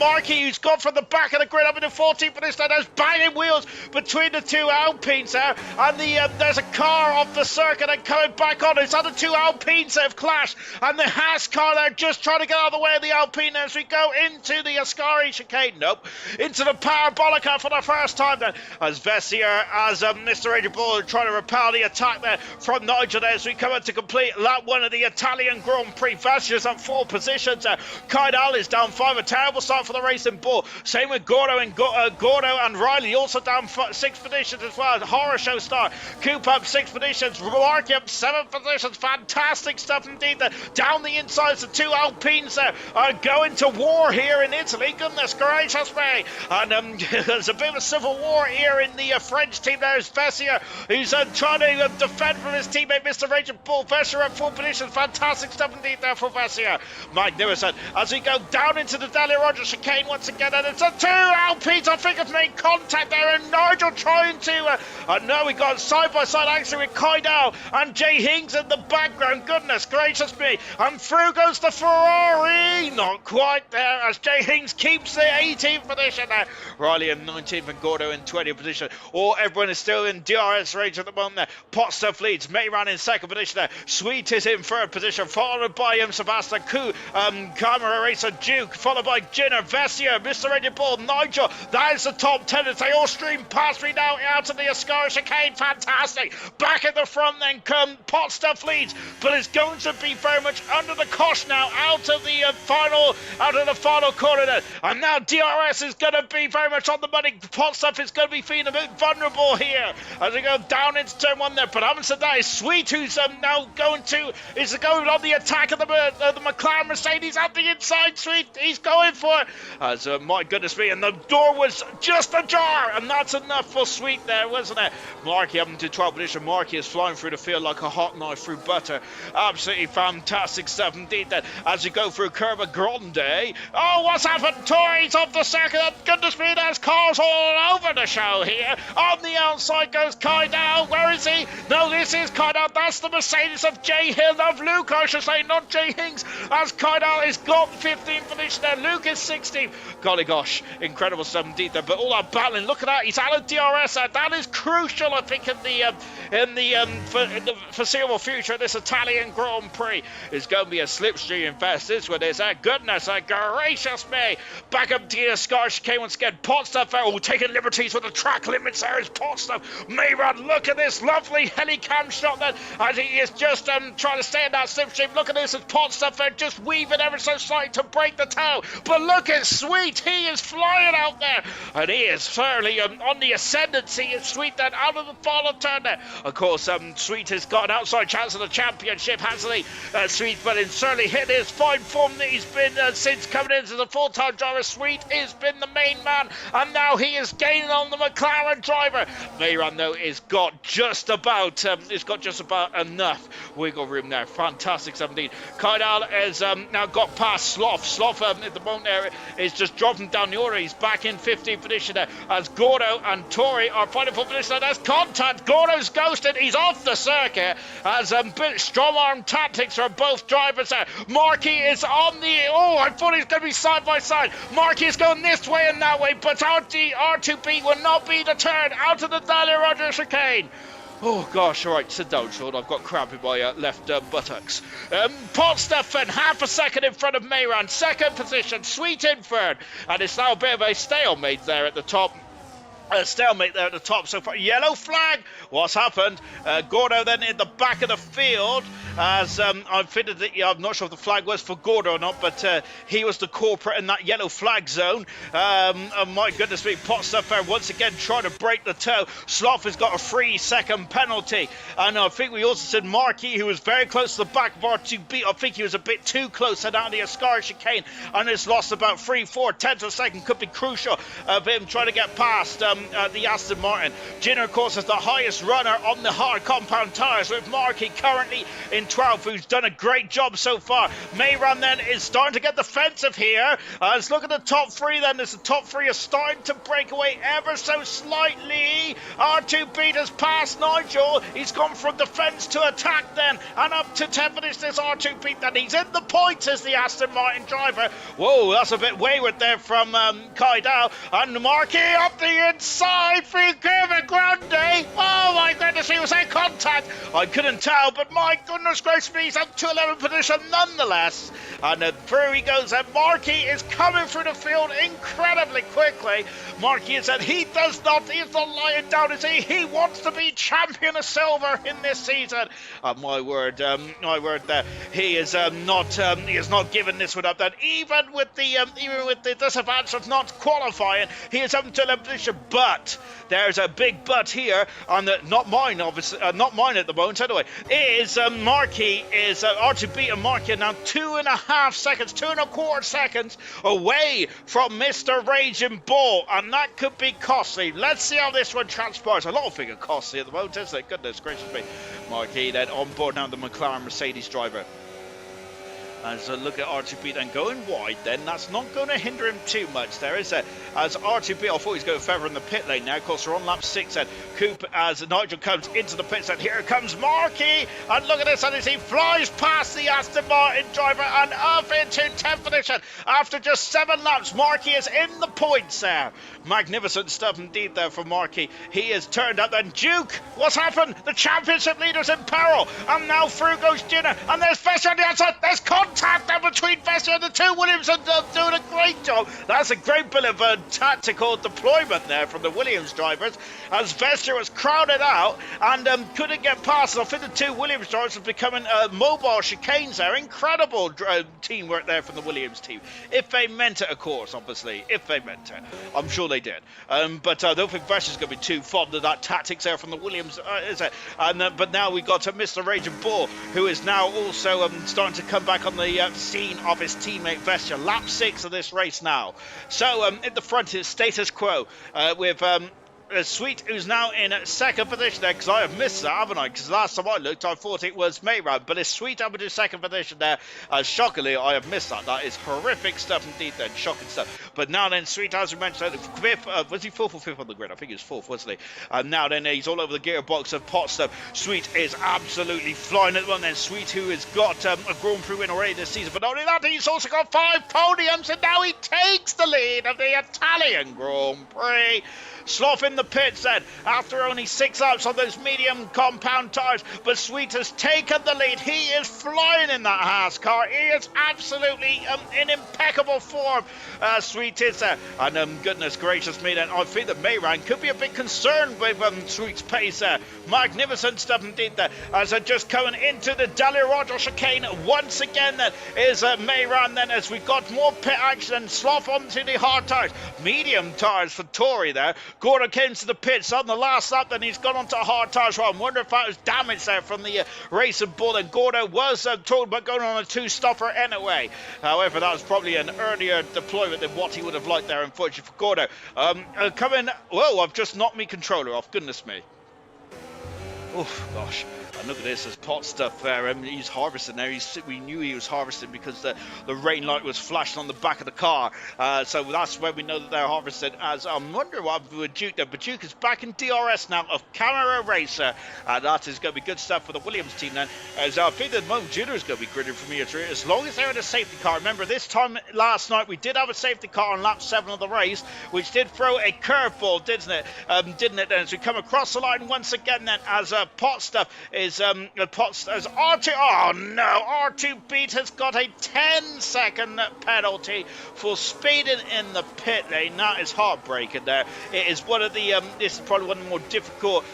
Markey, who's gone from the back of the grid up into 14th position. There's banging wheels between the two Alpines there. And there's a car off the circuit and coming back on. It's other two Alpines that have clashed. And the Haas car there just trying to get out of the way of the Alpine as we go into the Ascari chicane. Nope. Into the Parabolica for the first time then. As Vessier, as Mr. Raging Bull trying to repel the attack there from Nigel there as we come in to complete lap 1 of the Italian Grand Prix. Vessier's on 4 positions there. Kydal is down 5. A terrible start for the Racing Bull. Same with Gordo and Riley also down 6 positions as well. Horror show start. Coop up 6 positions. Marky up 7 positions. Fantastic stuff indeed there. Down the insides, the two Alpines there are going to war here in Italy. Goodness gracious me. And there's a bit of a civil war here in the French team. There's Vessier, who's trying to defend from his teammate Mr. Raging Bull. Vessier up 4 positions. Fantastic stuff indeed there for Vessier. Magnificent. As we go down into the Dali Roger chicane once again, and it's a two Alpines Pete, I think, have made contact there, and Nigel trying to... no, we got side-by-side action with Kydal and Jay Hings in the background. Goodness gracious me. And through goes the Ferrari. Not quite there, as Jay Hings keeps the 18th position there. Riley in 19th and Gordo in 20th position. Everyone is still in DRS range at the moment there. Potstuff leads. Mayran in second position there. Sweet is in third position, followed by Sebastian Koo, Camera Racer Duke, followed by Jinner, Vessia, Mr. Red Bull, Nigel. That is the top 10 as they all stream past me now out of the Ascara chicane. Fantastic. Back at the front then come Potstuff leads, but it's going to be very much under the cosh now out of the final corner there. And now DRS is going to be very much on the money. Potstuff is going to be feeling a bit vulnerable here as they go down into turn one there. But having said that, it's Sweet who's now going on the attack of the McLaren Mercedes at the inside. Sweet, he's going for it. As my goodness me, and the door was just ajar, and that's enough for Sweet there, wasn't it? Markey up into 12th position. Markey is flying through the field like a hot knife through butter. Absolutely fantastic stuff indeed then as you go through Curva Grande. Oh, what's happened? Tory's off the circuit. Goodness me, there's cars all over the show here. On the outside goes Kydal. Where is he? No, this is Kydal. That's the Mercedes of Jay Hill, of Luke, I should say, not Jay Hings, as Kydal is got 15th position there. Luke is 16th. Golly gosh, incredible stuff indeed there. But all that battling, look at that. He's out of DRS. That is crucial, I think, in the foreseeable future. This Italian Grand Prix is going to be a slipstream infest. This one is. Goodness gracious me. Back up to the Ascara chicane once again. Potstuff there, taking liberties with the track limits there is Potstuff. Mayron, look at this lovely helicam shot then as he is just trying to stay in that slipstream. Look at this as Potstuff there just weaving ever so slightly to break the tow. But look at Sweet, he is flying out there, and he is certainly on the ascendancy. It's Sweet then out of the final turn there. Of course, Sweet has got an outside chance of the championship, hasn't he? Sweet, but it's certainly hit his fine form that he's been since coming in as a full-time driver. Sweet has been the main man, and now he is gaining on the McLaren driver. Mayron, though, is got just about enough wiggle room there. Fantastic stuff indeed. Kydal has now got past Sloth. Sloth at the moment there is just dropping down the order. He's back in 15th position there as Gordo and Tory are fighting for position. There's contact. Gordo's ghosted. He's off the circuit as strong arm tactics for both drivers there. Markey is on the... I thought he was going to be side by side. Markey is going this way and that way, but R2B will not be deterred out of the Daniel Rogers chicane. Oh gosh, alright, sit down, Sean. I've got cramp in my left buttocks. Potstuff and half a second in front of Mayron. Second position, Sweet in third. And it's now a bit of a stalemate there at the top. Stalemate there at the top so far. Yellow flag. What's happened? Gordo then in the back of the field as I fitted it. I'm not sure if the flag was for Gordo or not, but he was the corporate in that yellow flag zone. My goodness me, Potstuff there once again trying to break the toe. Sloth has got a 3-second penalty, and I think we also said Markey, who was very close to the back of R2B. I think he was a bit too close to down the Ascara chicane and has lost about 3-4 tenths of a second. Could be crucial of him trying to get past the Aston Martin. Jinner, of course, is the highest runner on the hard compound tyres, with Markey currently in 12th, who's done a great job so far. Mayron then is starting to get defensive here. Let's look at the top three then. As the top three are starting to break away ever so slightly. R2B has passed Nigel. He's gone from defence to attack then, and up to 10 minutes this R2B then. He's in the points as the Aston Martin driver. Whoa, that's a bit wayward there from Kydal. And Markey up the inside through Curva Grande. Oh my goodness, he was in contact. I couldn't tell, but my goodness gracious me, he's up to 11th position nonetheless. And through he goes, and Markey is coming through the field incredibly quickly. Markey has said he does not, he's not lying down, is he? He wants to be champion of silver in this season. My word there. He is not giving this one up. That even with the disadvantage of not qualifying, he is up to 11th position. But there's a big but here on the not mine, obviously, not mine at the moment anyway. Is Markey is R2B and Markey are now 2.5 seconds, 2.25 seconds away from Mr. Raging Bull, and that could be costly. Let's see how this one transpires. A lot of things are costly at the moment, isn't it? Goodness gracious me. Markey then on board now, the McLaren Mercedes driver. As look at R2B then going wide, then that's not going to hinder him too much there, is it? As R2B, I thought he's going further in the pit lane now. Of course, we're on lap 6 then. Coop as Nigel comes into the pits, and here comes Marky, and look at this, and as he flies past the Aston Martin driver and up into 10th position after just 7 laps. Marky is in the points there. Magnificent stuff indeed there for Marky. He has turned up, then Duke, what's happened? The championship leader's in peril, and now through goes Jenner, and there's Vesser on the outside. There's contact there between Vesser and the two Williams, and doing a great job. That's a great bit of a tactical deployment there from the Williams drivers, as Vesser was crowded out and couldn't get past. I think the two Williams drivers are becoming mobile chicanes there. Incredible teamwork there from the Williams team. If they meant it, of course, obviously. If they meant it. I'm sure they did. But I don't think Vesser's going to be too fond of that tactics there from the Williams, is it? But now we got Mr. Raging Bull, who is now also starting to come back on the scene of his teammate Vesser. Lap 6 of this race now. So at the front is status quo with Sweet, who's now in second position there, because I have missed that, haven't I? Because last time I looked, I thought it was Mayround, but it's Sweet up into second position there. Shockingly, I have missed that. That is horrific stuff indeed then, shocking stuff. But now then, Sweet, as we mentioned, fifth, was he fourth or fifth on the grid? I think he was fourth, wasn't he? And now then, he's all over the gearbox of pot stuff. Sweet is absolutely flying at the one then. Sweet, who has got a Grand Prix win already this season, but not only that, he's also got 5 podiums, and now he takes the lead of the Italian Grand Prix. Sloth in the pits then, after only 6 laps on those medium compound tyres, but Sweet has taken the lead. He is flying in that Haas car. He is absolutely in impeccable form. Sweet is there, and goodness gracious me then, I think that Mayran could be a bit concerned with Sweet's pace there. Magnificent stuff indeed there, as just coming into the Dalia Roger chicane once again then is Mayran then, as we've got more pit action and Sloth onto the hard tyres. Medium tyres for Tory there. Gordon came to the pits on the last lap, then he's gone on to hard tyres. Well, I wonder if that was damage there from the Racing Bull, and Gordon was told about going on a 2-stopper anyway. However, that was probably an earlier deployment than what he would have liked there, unfortunately for Gordon. Coming, whoa, I've just knocked me controller off, goodness me. Oh, gosh. And look at this, there's pot stuff there. He's harvesting there. We knew he was harvesting because the rain light was flashing on the back of the car. So that's where we know that they're harvesting. As I'm wondering what happened with Duke there. But Duke is back in DRS now of Camera Racer. And that is going to be good stuff for the Williams team then. As I think that Mo Jr. is going to be gritted from here through. As long as they're in a safety car. Remember, this time last night we did have a safety car on lap 7 of the race, which did throw a curveball, didn't it? Didn't it? As we come across the line once again then, as pot stuff is as R2, oh no, R2 Beat has got a 10-second penalty for speeding in the pit lane. That is heartbreaking there. It is one of the this is probably one of the more difficult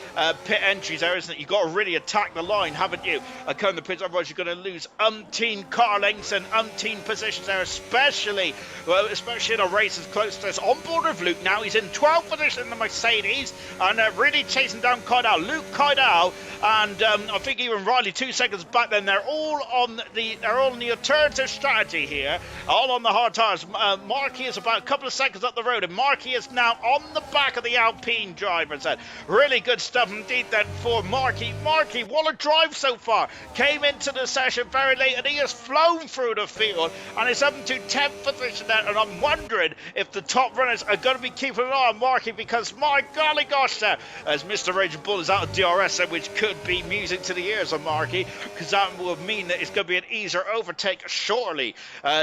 pit entries there, isn't it? You've got to really attack the line, haven't you? Come the pits, otherwise you're going to lose umpteen car lengths and umpteen positions there, especially in a race as close to this. On board with Luke now, he's in 12th position in the Mercedes, and really chasing down Kydal. Luke Kydal and I think even Riley 2 seconds back then. They're all on the alternative strategy here, all on the hard tyres. Marky is about a couple of seconds up the road, and Marky is now on the back of the Alpine drivers then. Really good stuff indeed then for Marky. Marky, what a drive so far. Came into the session very late, and he has flown through the field, and it's up to 10th position there, and I'm wondering if the top runners are going to be keeping an eye on Marky, because my golly gosh there, as Mr. Raging Bull is out of DRS, which could be music to the ears of Marky, because that will mean that it's going to be an easier overtake shortly.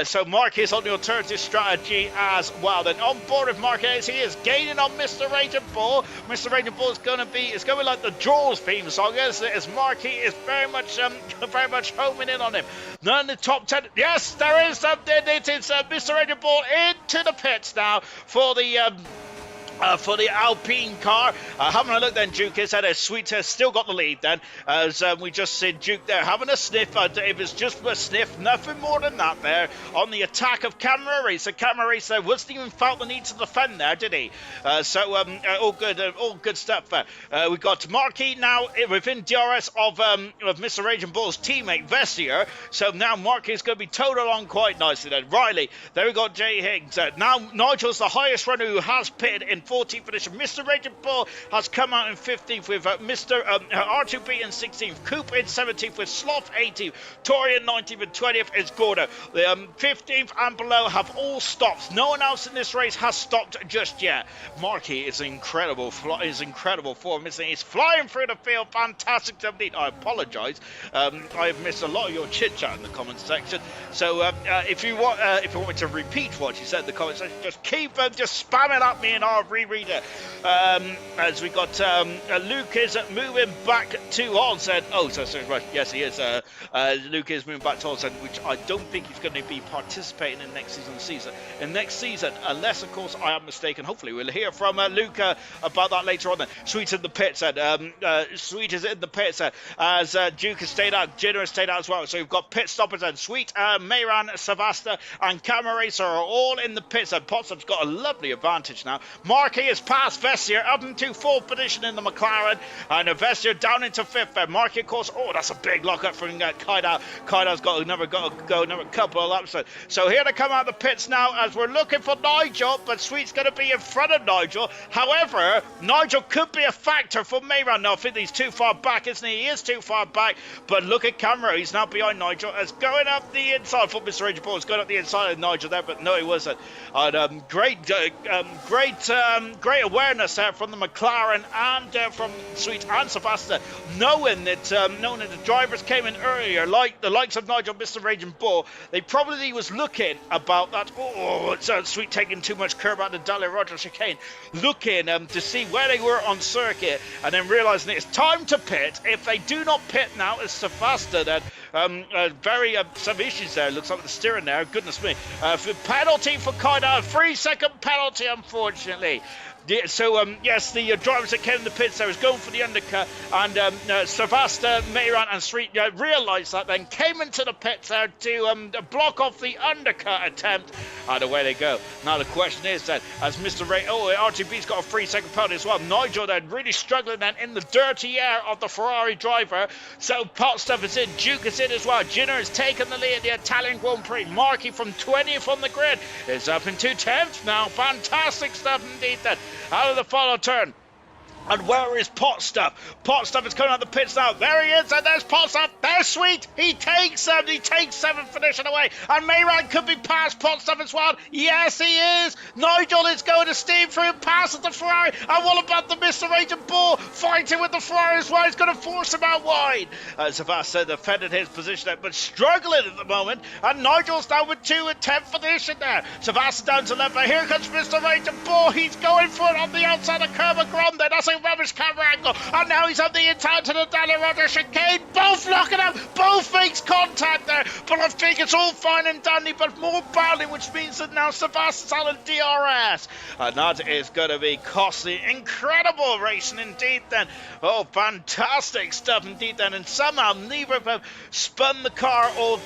So Marky is on the alternative strategy as well. Then on board with Marky, as he is gaining on Mr. Raging Bull. Mr. Raging Bull is going to be like the Jaws theme song, isn't it? As Marky is very much homing in on him. Now in the top 10, yes, there is it is Mr. Raging Bull into the pits now for the Alpine car. Having a look then, Duke is at a Sweet has still got the lead then, as we just said Duke there having a sniff. It was just a sniff, nothing more than that there on the attack of Camera Racer. Camera Racer wasn't even felt the need to defend there, did he? All good stuff there. We got Marky now within DRS of Mr. Raging Bull's teammate Vestier. So now Marky is going to be towed along quite nicely then. Riley, there we got Jay Higgs. Now Nigel's the highest runner who has pitted in 14th position. Mr. Raging Bull has come out in 15th with Mr. R2B in 16th, Coop in 17th with Sloth 18th, Tori in 19th, and 20th is Gordo. The 15th and below have all stopped. No one else in this race has stopped just yet. Marky is incredible form, isn't he? He's flying through the field, fantastic. I apologise. I've missed a lot of your chit chat in the comments section. So if you want me to repeat what you said in the comments section, just keep just spamming at me and I'll reread it. As we got Luke is moving back to Olsen. Oh, so right. Yes, he is. Luke is moving back to Olsen, which I don't think he's going to be participating in next season. Unless, of course, I am mistaken. Hopefully, we'll hear from Luke about that later on. Then Sweet's in the pits. Sweet is in the pits as Duke has stayed out. Jinner has stayed out as well. So we've got pit stoppers and Sweet, Mayran, Savasta, and Camera Racer are all in the pits. And Potsdam's got a lovely advantage now. Marky is past Vestier up into 4th position in the McLaren, and Vestier down into 5th. Marky, of course. Oh, that's a big lockup from Kaida. Kaida's got another couple of laps. So here they come out of the pits now as we're looking for Nigel, but Sweet's going to be in front of Nigel. However, Nigel could be a factor for Mayran. Now, I think he's too far back, isn't he? He is too far back, but look at Camera. He's now behind Nigel. As going up the inside. I thought Mr. Ranger Ball was going up the inside of Nigel there, but no, he wasn't. And great awareness there from the McLaren and from Sweet and Savasta, knowing that the drivers came in earlier, like the likes of Nigel, Mr. Raging Bull. They probably was looking about that. Oh, it's Sweet taking too much curb out of the Dale Roger chicane, looking to see where they were on circuit, and then realising it's time to pit. If they do not pit now, it's Savasta that some issues there. Looks like the steering there. Goodness me. For penalty for Kaida, a 3-second penalty, unfortunately. Yeah, so, yes, the drivers that came in the pits there was going for the undercut, and Savasta, Mayran and Sweet realised that, then came into the pits there to block off the undercut attempt, and away they go. Now the question is that, as Mr. Ray, RTB's got a 3-second penalty as well. Nigel then really struggling then in the dirty air of the Ferrari driver, so Potstuff is in, Duke is in as well. Jinner has taken the lead in the Italian Grand Prix. Marky from 20th on the grid is up into 10th now. Fantastic stuff indeed then. Out of the final turn. And where is Potstuff? Potstuff is coming out the pits now. There he is, and there's Potstuff. There's Sweet. He takes 7th position away. And Mayran could be past Potstuff as well. Yes, he is. Nigel is going to steam through, passes the Ferrari. And what about the Mr. Raging Bull fighting with the Ferrari as well? He's going to force him out wide. Savasta defended his position there, but struggling at the moment. And Nigel's down with 2 in 10th position there. Savasta down to left. Here comes Mr. Raging Bull. He's going for it on the outside of Curva Grande. That's a rubbish camera angle, and now he's on the inside to the Dale Roger chicane. Both locking up, both makes contact there, but I think it's all fine and dandy, but more badly, which means that now Sebastian's on DRS, and that is going to be costly. Incredible racing indeed then. Oh, fantastic stuff indeed then, and somehow neither of them spun the car or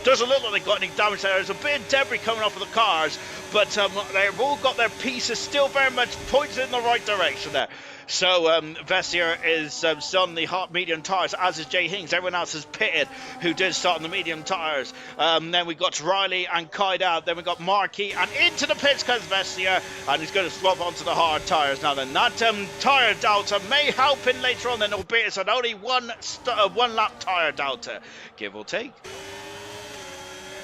doesn't look like they got any damage there. There's a bit of debris coming off of the cars, but they've all got their pieces still very much pointed in the right direction there. So Vestier is still on the hot medium tyres, as is Jay Hings. Everyone else has pitted who did start on the medium tyres. Then we got Riley and Kaida. Then we got Markey, and into the pits comes Vestier, and he's going to swap onto the hard tyres now. Then that tyre delta may help in later on, then albeit it's an only one lap tyre delta, give or take.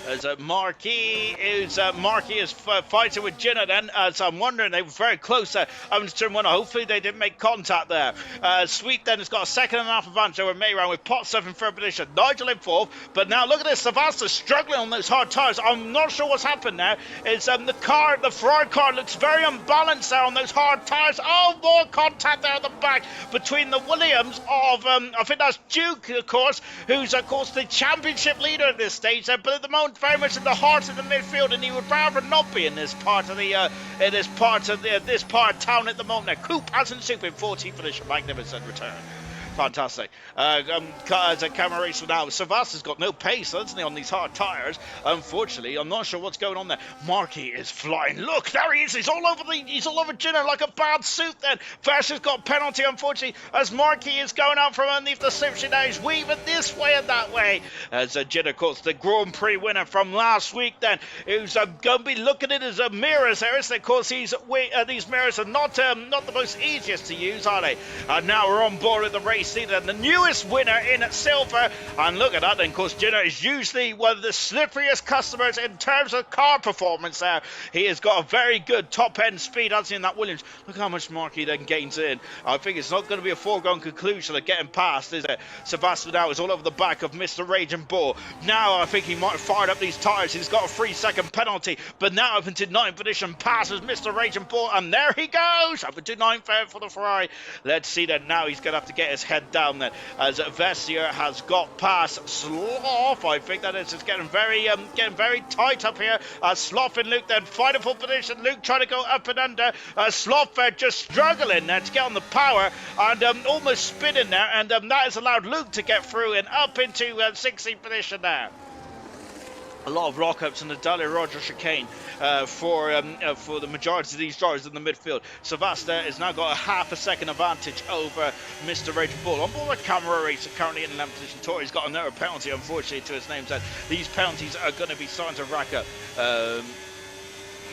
As Marquis is fighting with Jinner then, as I'm wondering, they were very close there. Turn 1, hopefully they didn't make contact there. Sweet then has got a 2.5 advantage over Mayran with Potstuff in 3rd position, Nigel in 4th, but now look at this, Savasta struggling on those hard tyres. I'm not sure what's happened there. It's the Ferrari car looks very unbalanced there on those hard tyres. Oh, more contact there at the back between the Williams of, I think that's Duke, of course, who's, of course, the championship leader at this stage there, but at the moment very much in the heart of the midfield, and he would rather not be in this part of town at the moment. Now, Coop hasn't super in 14th position. Magnificent return. Fantastic. As a camera racer now, Savas got no pace, hasn't he, on these hard tyres? Unfortunately, I'm not sure what's going on there. Markey is flying. Look, there he is. He's all over Jenner like a bad suit then. Vash has got penalty, unfortunately, as Markey is going out from underneath the slipstream now. He's weaving this way and that way. As Jenner, of course, the Grand Prix winner from last week then, who's going to be looking at his mirrors there, isn't it? Of course, these mirrors are not the most easiest to use, are they? And now we're on board with the race leader, the newest winner in silver. And look at that then, of course, Jenner is usually one of the slipperiest customers in terms of car performance there. He has got a very good top-end speed, hasn't he, in that Williams. Look how much Markey then gains in. I think it's not going to be a foregone conclusion of getting past, is it? Sebastian now is all over the back of Mr. Raging Bull. Now I think he might have fired up these tyres. He's got a 3-second penalty, but now up into 9th position, passes Mr. Raging Bull, and there he goes, up into 9th for the Ferrari. Let's see that now he's going to have to get his head down then, as Vessier has got past Sloth. I think that is. It's getting very tight up here. Sloth and Luke then fighting for position. Luke trying to go up and under. Sloth just struggling there to get on the power and almost spinning there, and that has allowed Luke to get through and up into 16th position there. A lot of lockups in the Dali Roger chicane for the majority of these drivers in the midfield. Savasta has now got a half a second advantage over Mr. Raging Bull. On board a camera racer currently in 11th position. Tori's got another penalty, unfortunately, to his name. So these penalties are going to be starting to rack up.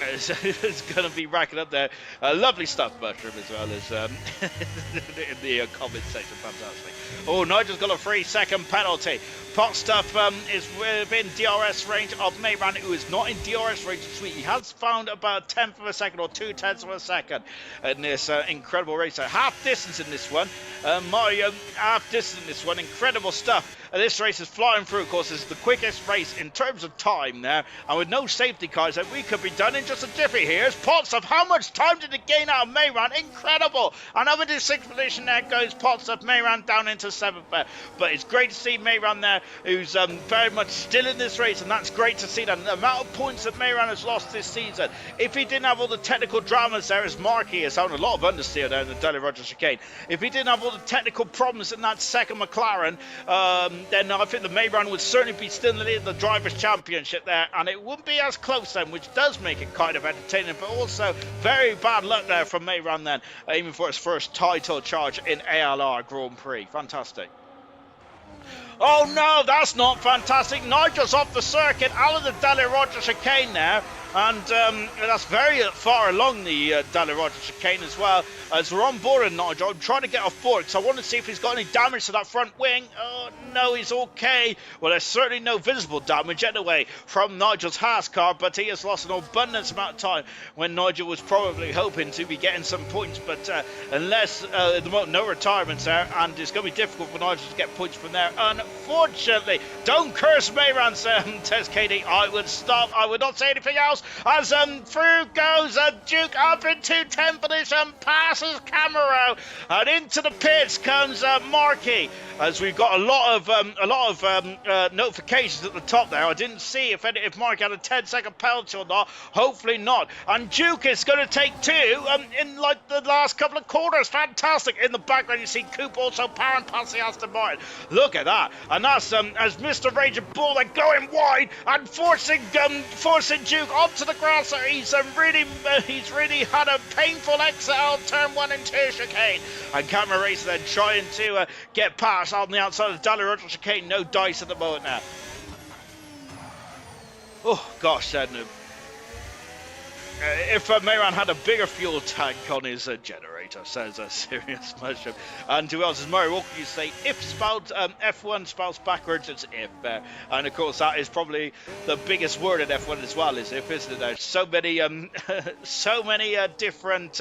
It's going to be racking up there. Lovely stuff, Bertram, as well as in the comment section. Fantastic. Oh, Nigel's got a 3-second penalty. Pot Stuff is within DRS range of Mayran, who is not in DRS range this week. He has found about 1/10 of a second or 2/10 of a second in this incredible race. So half distance in this one. Half distance in this one. Incredible stuff. This race is flying through. Of course, this is the quickest race in terms of time there. And with no safety cars, that we could be done in just a jiffy. Here's Pot Stuff. How much time did it gain out of Mayran? Incredible. And up into 6th position there goes Pot Stuff. Mayran down into 7th there. But it's great to see Mayran there, who's very much still in this race, and that's great to see that. The amount of points that Mayran has lost this season, if he didn't have all the technical dramas there, as Markey has found a lot of understeer there in the Dali Roger chicane, if he didn't have all the technical problems in that second McLaren, then I think the Mayran would certainly be still in the lead of the Drivers' Championship there, and it wouldn't be as close then, which does make it kind of entertaining, but also very bad luck there from Mayran then, aiming for his first title charge in ALR Grand Prix. Fantastic. Oh no, that's not fantastic. Nigel's off the circuit, out of the Dali Roger chicane there. And that's very far along the Dali Roger chicane as well. As we're on board with Nigel, I'm trying to get off board because I want to see if he's got any damage to that front wing. Oh no, he's okay. Well, there's certainly no visible damage anyway from Nigel's Haas car, but he has lost an abundance amount of time when Nigel was probably hoping to be getting some points. But unless at the moment no retirements there, and it's going to be difficult for Nigel to get points from there, unfortunately. Don't curse Mayran, says KD. I would stop. I would not say anything else. As through goes Duke up into 10th position, passes Camaro, and into the pits comes Markey. As we've got a lot of notifications at the top there. I didn't see if Markey had a 10-second penalty or not. Hopefully not. And Duke is going to take 2 in like the last couple of corners. Fantastic. In the background you see Coop also powering past the Aston Martin. Look at that. And that's as Mr. Raging Bull, they're going wide and forcing Duke onto the grass. So he's really had a painful exit out of turn 1 and 2 chicane. And Camera Racer then trying to get past on the outside of the Dali Roger chicane. No dice at the moment now. Oh gosh, then. If Mayran had a bigger fuel tank on his generator, says a serious mushroom. And who else is Murray Walker? You say if spelled F1 spells backwards, it's if. And of course, that is probably the biggest word in F1 as well, is if, isn't it? There's so many, different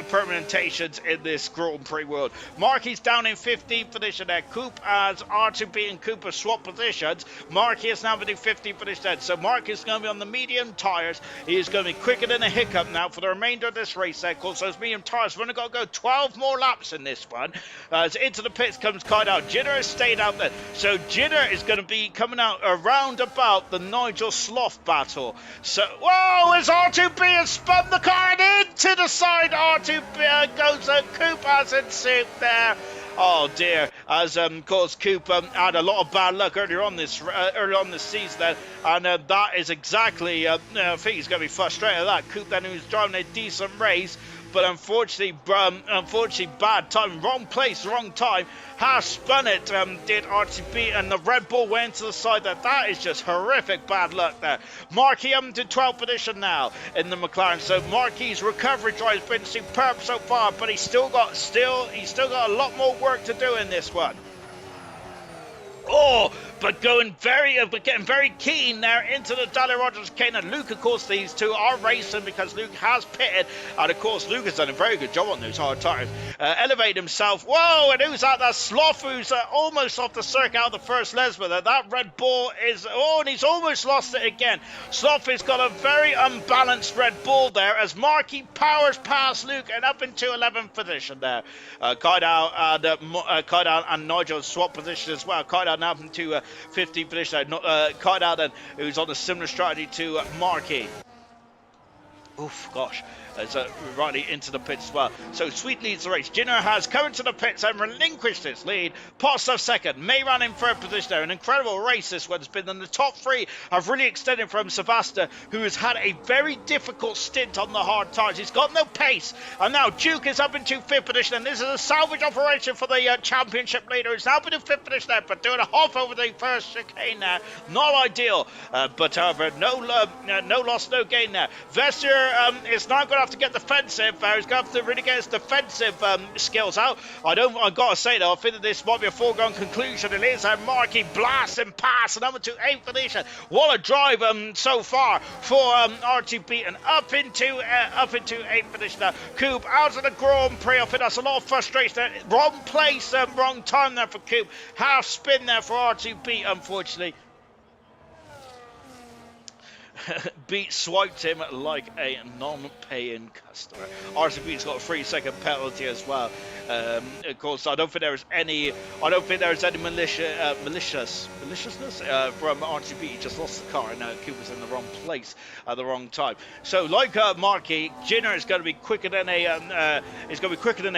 permutations in this Grand Prix world. Markey's down in 15th position there. Coop as R2B and Cooper swap positions. Markey is now in 15th position. So Markey is going to be on the medium tires. He is going to be quicker than a hiccup now for the remainder of this race there. Of course, those medium tires, we're only got to go 12 more laps in this one. As into the pits comes Kyle out. Jinner has stayed out there. So Jinner is going to be coming out around about the Nigel Sloth battle. So, whoa, as R2B has spun the car and to the side. R2 goes Coop as in soup there. Oh dear, as of course Coop had a lot of bad luck earlier on this season then, and that is exactly, I think he's going to be frustrated at that. Coop then, who's driving a decent race, but unfortunately bad time, wrong place, wrong time, has spun it, did RTB, and the Red Bull went to the side there. That is just horrific bad luck there. Marquis up to 12th position now in the McLaren, so Marquis' recovery drive has been superb so far, but he's still got a lot more work to do in this one. Oh, but getting very keen there into the Dale Rogers chicane. And Luke, of course, these two are racing because Luke has pitted. And, of course, Luke has done a very good job on those hard tires. Elevate himself. Whoa, and who's that? That's Sloth, who's almost off the circuit out of the first Lesbian. That Red Bull is... Oh, and he's almost lost it again. Sloth has got a very unbalanced Red Bull there as Marquis powers past Luke and up into 11th position there. Kaidal and Nigel swap position as well. Kaidal now up into 15th position. Kaidal then, who's on a similar strategy to Marquis. Oof, gosh. As Riley into the pits as well. So Sweet leads the race. Jinner has come into the pits and relinquished his lead. Potstuff second. Mayran in third position there. An incredible race this one's been. And the top three have really extended from Sevasta, who has had a very difficult stint on the hard tires. He's got no pace. And now Duke is up into fifth position. And this is a salvage operation for the championship leader. He's now up into fifth position there, but doing a half over the first chicane there. Not ideal. But however, no loss, no gain there. Vestier is now going to have to get defensive. He's going to have to really get his defensive skills out. I've got to say though, I think that this might be a foregone conclusion. It is a Marquis blast and pass and number 2 8th position. What a drive so far for R2B and up into 8th position now. Coop out of the Grand Prix. I think that's a lot of frustration there. Wrong place, wrong time there for Coop. Half spin there for R2B, unfortunately. Beat swiped him like a non-paying customer. RCB's got a 3-second penalty as well. Of course, I don't think there is any maliciousness from RCB. He just lost the car, and Coop was in the wrong place at the wrong time. So, like Marquis, Jinner is going to be quicker than a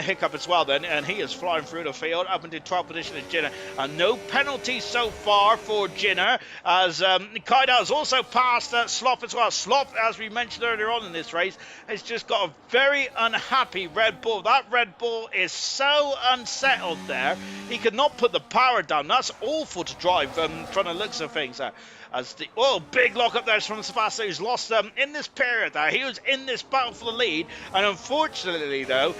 hiccup as well. Then, and he is flying through the field up into 12th position as Jinner, and no penalties so far for Jinner. As Kaida has also passed Sloth as well. Sloth, as we mentioned earlier on in this race, has just got a very unhappy Red Bull. That Red Bull is so unsettled there. He could not put the power down. That's awful to drive from the looks of things there. As the big lock up there from Sebastian, who's lost in this period there. He was in this battle for the lead, and unfortunately though,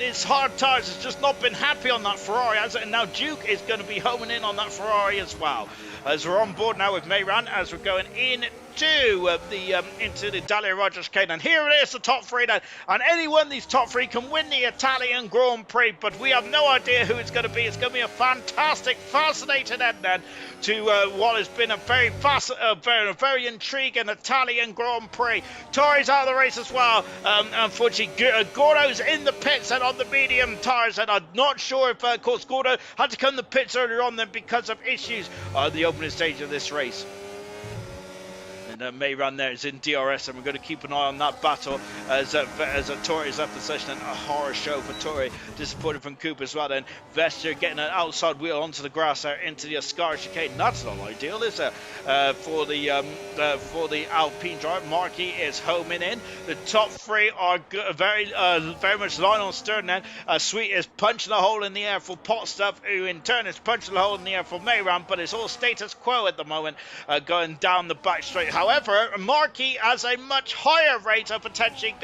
his hard tires has just not been happy on that Ferrari, and now Duke is going to be homing in on that Ferrari as well. As we're on board now with Mayran, as we're going into the Dale Rogers chicane, and here it is, the top three then, and any one of these top three can win the Italian Grand Prix, but we have no idea who it's going to be. It's going to be a fantastic, fascinating end then to what has been a very intriguing Italian Grand Prix. Torres out of the race as well. Unfortunately, Gordo's in the pits and on the medium tires, and I'm not sure if, of course, Gordo had to come to the pits earlier on then because of issues on the opening stage of this race. And Mayran there is in DRS, and we're going to keep an eye on that battle as Torre is up the session, and a horror show for Torre, disappointed from Coop as well. Then Vester getting an outside wheel onto the grass there into the Ascara chicane. That's not ideal, is it? For the Alpine driver, Marquis is homing in. The top three are very much line on stern. Then Sweet is punching a hole in the air for Potstuff, who in turn is punching a hole in the air for Mayran, but it's all status quo at the moment, going down the back straight. However, Marquis has a much higher rate of potentially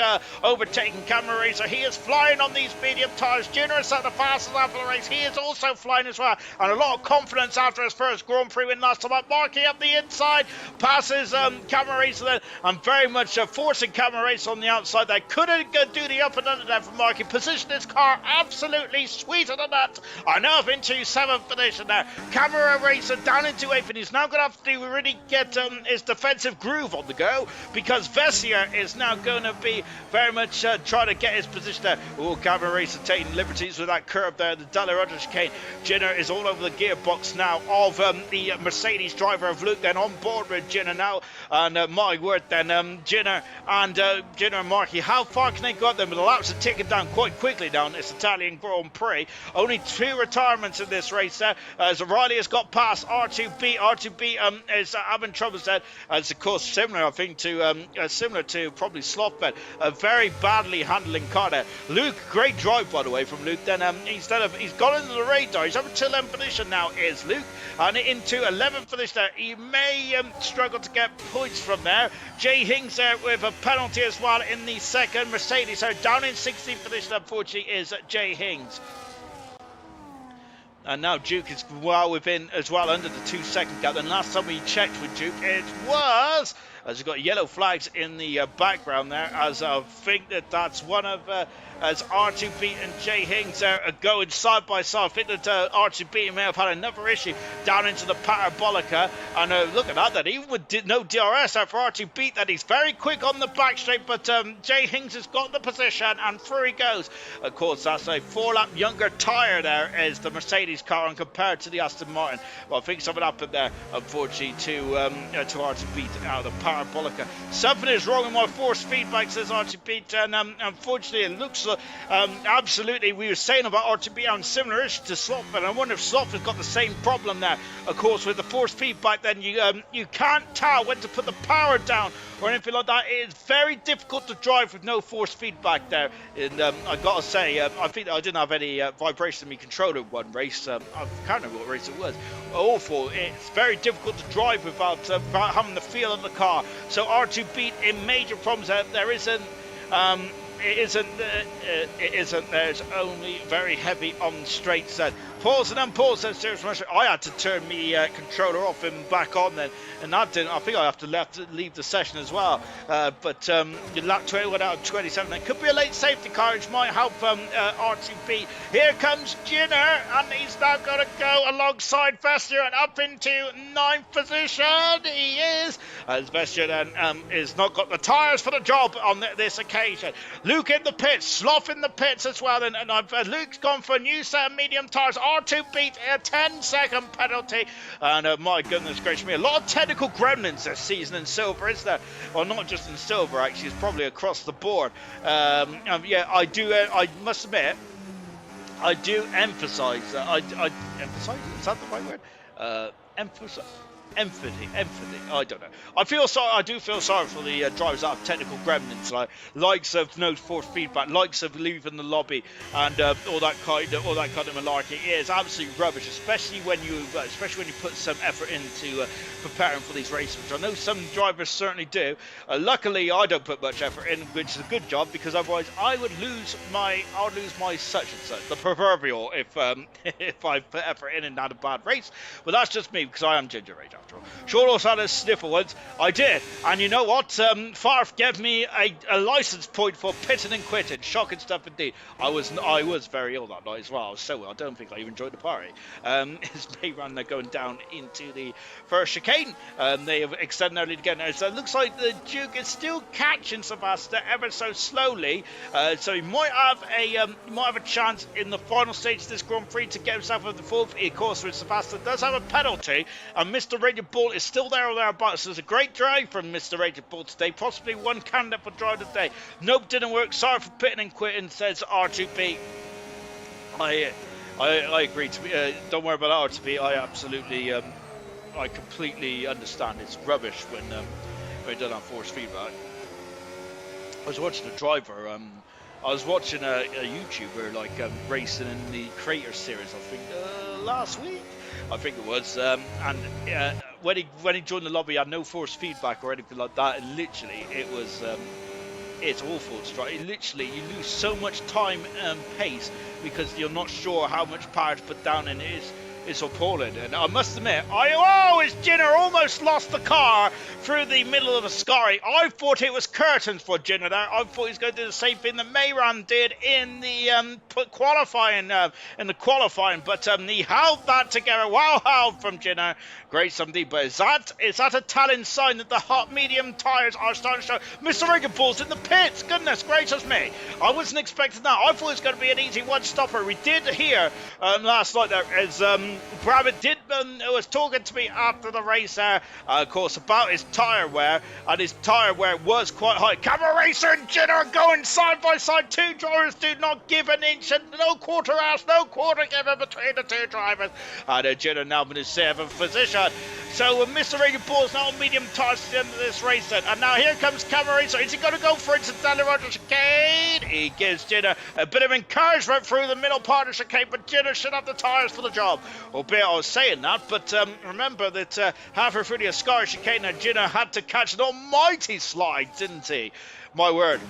overtaking Camera Racer. He is flying on these medium tyres. Junior is at the fastest after the race. He is also flying as well, and a lot of confidence after his first Grand Prix win last time. Marquis up the inside, passes Camera Racer then, and very much forcing Camera Racer on the outside. They couldn't do the up and under there for Marquis. Positioned his car absolutely sweeter than that. Are now up into 7th position there. Camera Racer down into 8th, and he's now going to have to really get his defensive massive groove on the go, because Vessier is now going to be very much trying to get his position there. Oh, Gavin Racer taking liberties with that curve there. The Della under chicane. Jinner is all over the gearbox now of the Mercedes driver of Luke, then on board with Jinner now. And my word, then Jinner and Markey, how far can they go up then? With the laps are ticking down quite quickly down this Italian Grand Prix. Only 2 retirements in this race there, as Riley has got past R2B. R2B is having troubles there. It's of course similar, I think, to probably Slothbed. A very badly handling car there. Luke, great drive by the way from Luke. Then he's gone into the radar. He's up to 11th position now is Luke, and into 11th position there. He may struggle to get points from there. Jay Hings there with a penalty as well in the second. Mercedes are down in 16th position, unfortunately, is Jay Hings. And now Duke is well within as well, under the 2-second gap. And last time we checked with Duke, it was, as we've got yellow flags in the background there, as I think that's one of, as R2B and Jay Hings are going side by side. I think that R2B may have had another issue down into the parabolica. And look at that, even with no DRS there for R2B, that he's very quick on the back straight, but Jay Hings has got the position and through he goes. Of course, that's a 4-lap younger tyre there is the Mercedes car, and compared to the Aston Martin, well, I think something happened there, unfortunately, to R2B out of the parabolica. Something is wrong with my force feedback, says R2B, and unfortunately it looks absolutely, we were saying about R2B on similar issue to Sloth, but I wonder if Sloth has got the same problem there. Of course, with the force feedback, then you can't tell when to put the power down or anything like that. It is very difficult to drive with no force feedback there. And I gotta say, I think I didn't have any vibration in my controller in one race. I can't remember what race it was. Awful. It's very difficult to drive without having the feel of the car. So R2B in major problems. There isn't. It isn't. There's only very heavy on straights. Pause and unpause. I had to turn my controller off and back on then, and that didn't. I think I have to leave the session as well. But lap 21 out of 27. It could be a late safety car, which might help R2B. Here comes Jinner, and he's now going to go alongside Vestier and up into 9th position. He is, as Vestier then is not got the tyres for the job on this occasion. Luke in the pits, Sloth in the pits as well, and Luke's gone for a new set of medium tyres. R2B a 10-second penalty, and my goodness gracious me, a lot of technical gremlins this season in Silver, is there? Well, not just in Silver, actually, it's probably across the board. Yeah, I do. I must admit, I do emphasise that. I emphasise. Is that the right word? Emphasise. Empathy. I don't know. I do feel sorry for the drivers that have technical gremlins, likes of no force feedback, likes of leaving the lobby, and all that kind of malarkey. It is absolute rubbish, especially when you put some effort into preparing for these races, which I know some drivers certainly do. Luckily, I don't put much effort in, which is a good job, because otherwise I would lose my such and such, the proverbial, if I put effort in and had a bad race. But that's just me, because I am ginger age after all. Sean also had a sniffle once. I did, and you know what? Farf gave me a license point for pitting and quitting. Shocking stuff indeed. I was very ill that night as well. I was so ill, I don't think I even enjoyed the party. As they ran, they're going down into the first chicane. They have extended their lead again. So it looks like the Duke is still catching Sebastian ever so slowly. So he might have a chance in the final stage of this Grand Prix to get himself over the fourth. Of course, with Sebastian does have a penalty, and Mr. Raging Bull is still there or thereabouts. There's a great drive from Mr. Raging Bull today, possibly one candidate for drive of the day. Nope, didn't work. Sorry for pitting and quitting, says R2B. I agree. Don't worry about R2B. I absolutely, I completely understand. It's rubbish when you don't have force feedback. I was watching a driver. I was watching a YouTuber racing in the Crater series. I think last week. I think it was, and when he joined the lobby, he had no force feedback or anything like that. And literally, it was it's awful to drive. Literally, you lose so much time and pace because you're not sure how much power to put down, and It's appalling. And I must admit, it's Jenner almost lost the car through the middle of the sky. I thought it was curtains for Jenner there. I thought he was going to do the same thing that Mayram did in the qualifying, but he held that together. Wow, held from Jenner. Great something, but is that a talent sign that the hot medium tyres are starting to show? Mr. Riggenball's in the pits. Goodness gracious me. I wasn't expecting that. I thought it was going to be an easy one-stopper. We did hear last night there as Brabbit was talking to me after the race there, of course, about his tyre wear, and his tyre wear was quite high. Camera Racer and Jenner are going side by side. Two drivers do not give an inch, and no quarter given between the two drivers. And Jenner now in his 7th position. So Mr. Regan Ball's now on medium tyres at the end of this race then. And now here comes Camera Racer. Is he going to go for it to Daniel Rogers chicane? He gives Jenner a bit of encouragement through the middle part of the chicane, but Jenner should have the tyres for the job. Albeit I was saying that, but remember that halfway through the Ascara chicane, Jenner had to catch an almighty slide, didn't he? My word.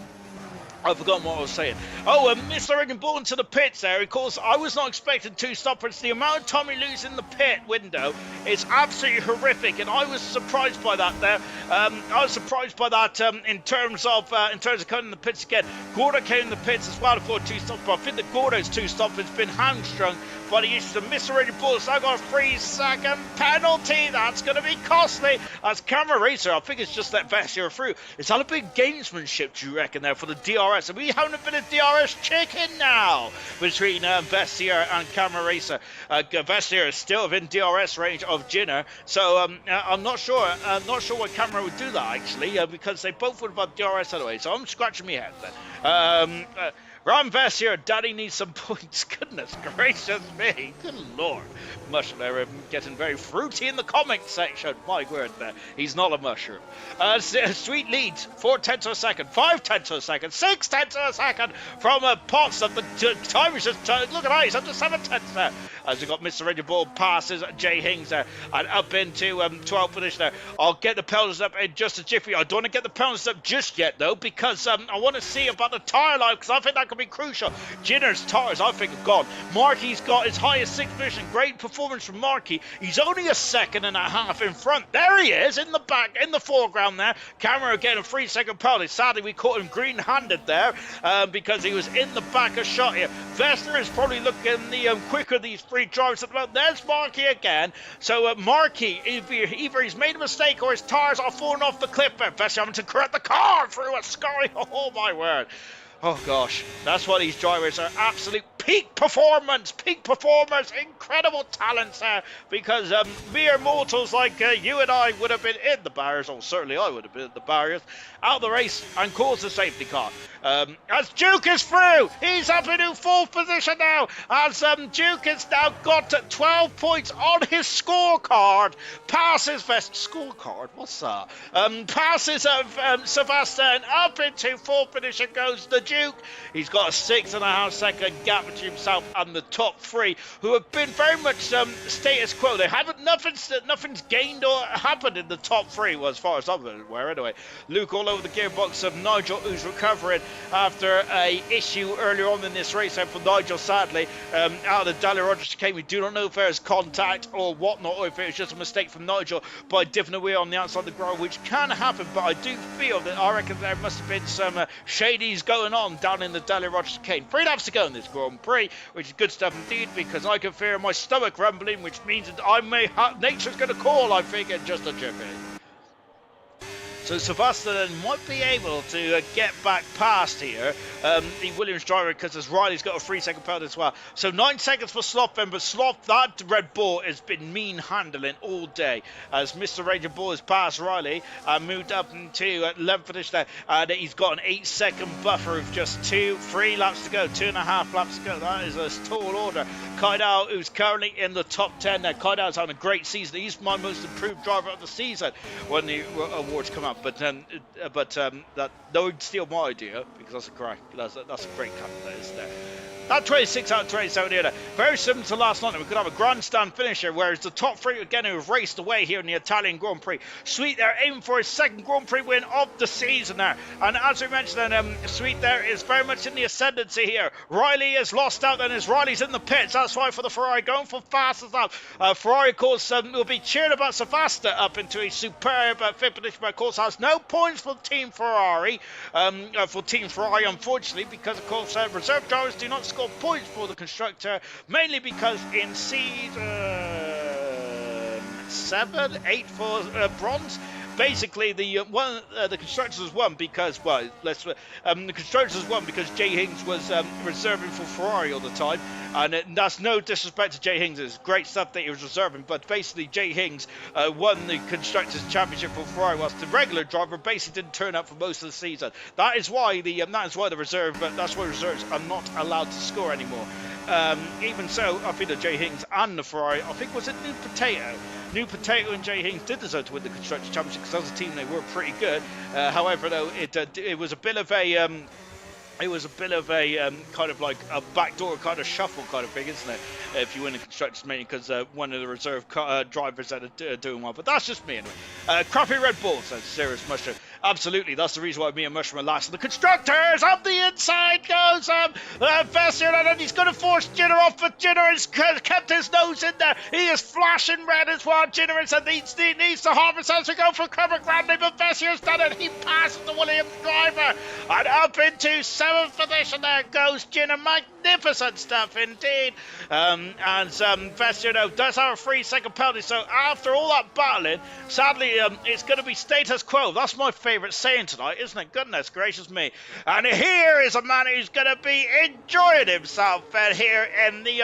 I've forgotten what I was saying. Mr. Riggenball into the pits there. Of course, I was not expecting two stoppers. The amount of time he loses in the pit window is absolutely horrific, and I was surprised by that there. I was surprised by that in terms of coming in the pits again. Gordo came in the pits as well for two stops, but I think that Gordo's two stops has been hamstrung by the issues of Mr. Riggenball. So I got a 3-second penalty. That's going to be costly. As Camera Racer, I think it's just let Vestier through. Is that a big gamesmanship, do you reckon, there for the DRS? Are we having a bit of DRS chicken now between Vestier and Camera Racer? Vestier is still within DRS range of Jenner, so I'm not sure. What Camera would do that actually, because they both would have had DRS anyway. So I'm scratching my head then. Ron Vestier, Daddy needs some points. Goodness gracious me. Good Lord. Mushroom there, getting very fruity in the comment section. My word there. He's not a mushroom. Sweet leads. 4/10 of a second. 5/10 of a second. 6/10 of a second from Potts. The time is just, look at that, he's up to 7/10 there. As we got Mr. Riggenball passes Jay Hings there. And up into 12th position there. I'll get the penalties up in just a jiffy. I don't want to get the penalties up just yet though, because I want to see about the tyre life, because I think that could be crucial. Jenner's tyres, I think, are gone. Markey's got his highest 6th position. Great performance from Markey. He's only a second and a half in front. There he is in the back, in the foreground there. Camera getting a 3-second penalty. Sadly, we caught him green-handed there because he was in the back of shot here. Vester is probably looking quicker, these three drivers. There's Markey again. So Markey, either he's made a mistake or his tyres are falling off the cliff there. Vester having to correct the car through a sky. Oh, my word. Oh gosh, that's why these drivers are absolute peak performers, incredible talents there, because mere mortals like you and I would have been in the barriers, or certainly I would have been in the barriers, out of the race and caused the safety car. As Duke is through, he's up into 4th position now, as Duke has now got 12 points on his scorecard, passes scorecard, what's that? Passes Sebastian up into 4th position goes the Duke. He's got a 6.5 second gap between himself and the top three, who have been very much status quo. They haven't, nothing's gained or happened in the top three, well, as far as I'm aware anyway. Luke all over the gearbox of Nigel, who's recovering after a issue earlier on in this race. And for Nigel, sadly, out of the Daniel Rogers chicane, we do not know if there's contact or whatnot, or if it was just a mistake from Nigel by dipping away on the outside of the ground, which can happen. But I do feel that I reckon there must have been some shadies going on down in the Daniel Rogers chicane. 3 laps to go in this Grand Prix, which is good stuff indeed, because I can feel my stomach rumbling, which means that I may nature's going to call, I think, in just a jiffy. So Sebastian might be able to get back past here, the Williams driver, because as Riley's got a 3-second penalty as well. So 9 seconds for Sloth then, but Sloth, that Red Bull has been mean handling all day, as Mr. Ranger Bull has passed Riley and moved up into 11th position there, and he's got an 8-second buffer of just 3 laps to go, 2.5 laps to go. That is a tall order. Kaidal, who's currently in the top 10 there. Kaidal's having a great season. He's my most improved driver of the season when the awards come up. that don't steal my idea because that's a great candidate, isn't it? That 26 out of 27 here, very similar to last night. We could have a grandstand finisher, whereas the top three again who have raced away here in the Italian Grand Prix. Sweet there, aiming for his second Grand Prix win of the season there. And as we mentioned, Sweet there is very much in the ascendancy here. Riley has lost out, and as Riley's in the pits, that's why for the Ferrari going for fast as that. Ferrari, of course, will be cheering about Savasta up into a superb fifth position, but of course has no points for Team Ferrari. Unfortunately, because of course reserve drivers do not score points for the constructor, mainly because in seed 7, 8 for bronze. Basically, the constructors won because the constructors won because Jay Hings was reserving for Ferrari all the time, and that's no disrespect to Jay Hings. It's great stuff that he was reserving, but basically Jay Hings won the constructors championship for Ferrari, whilst the regular driver basically didn't turn up for most of the season. That's why the reserves are not allowed to score anymore. Even so, I think that Jay Hings and the Ferrari, I think was it New Potato and Jay Hings did deserve to win the Constructors' Championship because as a team they were pretty good. However, though, it was a bit of a kind of like a backdoor kind of shuffle kind of thing, isn't it? If you win the constructors, mainly because one of the reserve drivers that are doing well. But that's just me anyway. Crappy Red Bull, says Serious Mushroom. Absolutely, that's the reason why me and Mushroom are last. And the constructors up the inside goes Vessier, and he's going to force Jinner off, but Jinner has kept his nose in there. He is flashing red as well. Jinner needs to harvest as we go for cover grande, but Vessier's done it. He passes the Williams driver, and up into 7th position there goes Jinner. Magnificent stuff indeed. Vessier does have a 3-second penalty, so after all that battling, sadly it's going to be status quo. That's my favourite saying tonight, isn't it? Goodness gracious me. And here is a man who's going to be enjoying himself here in the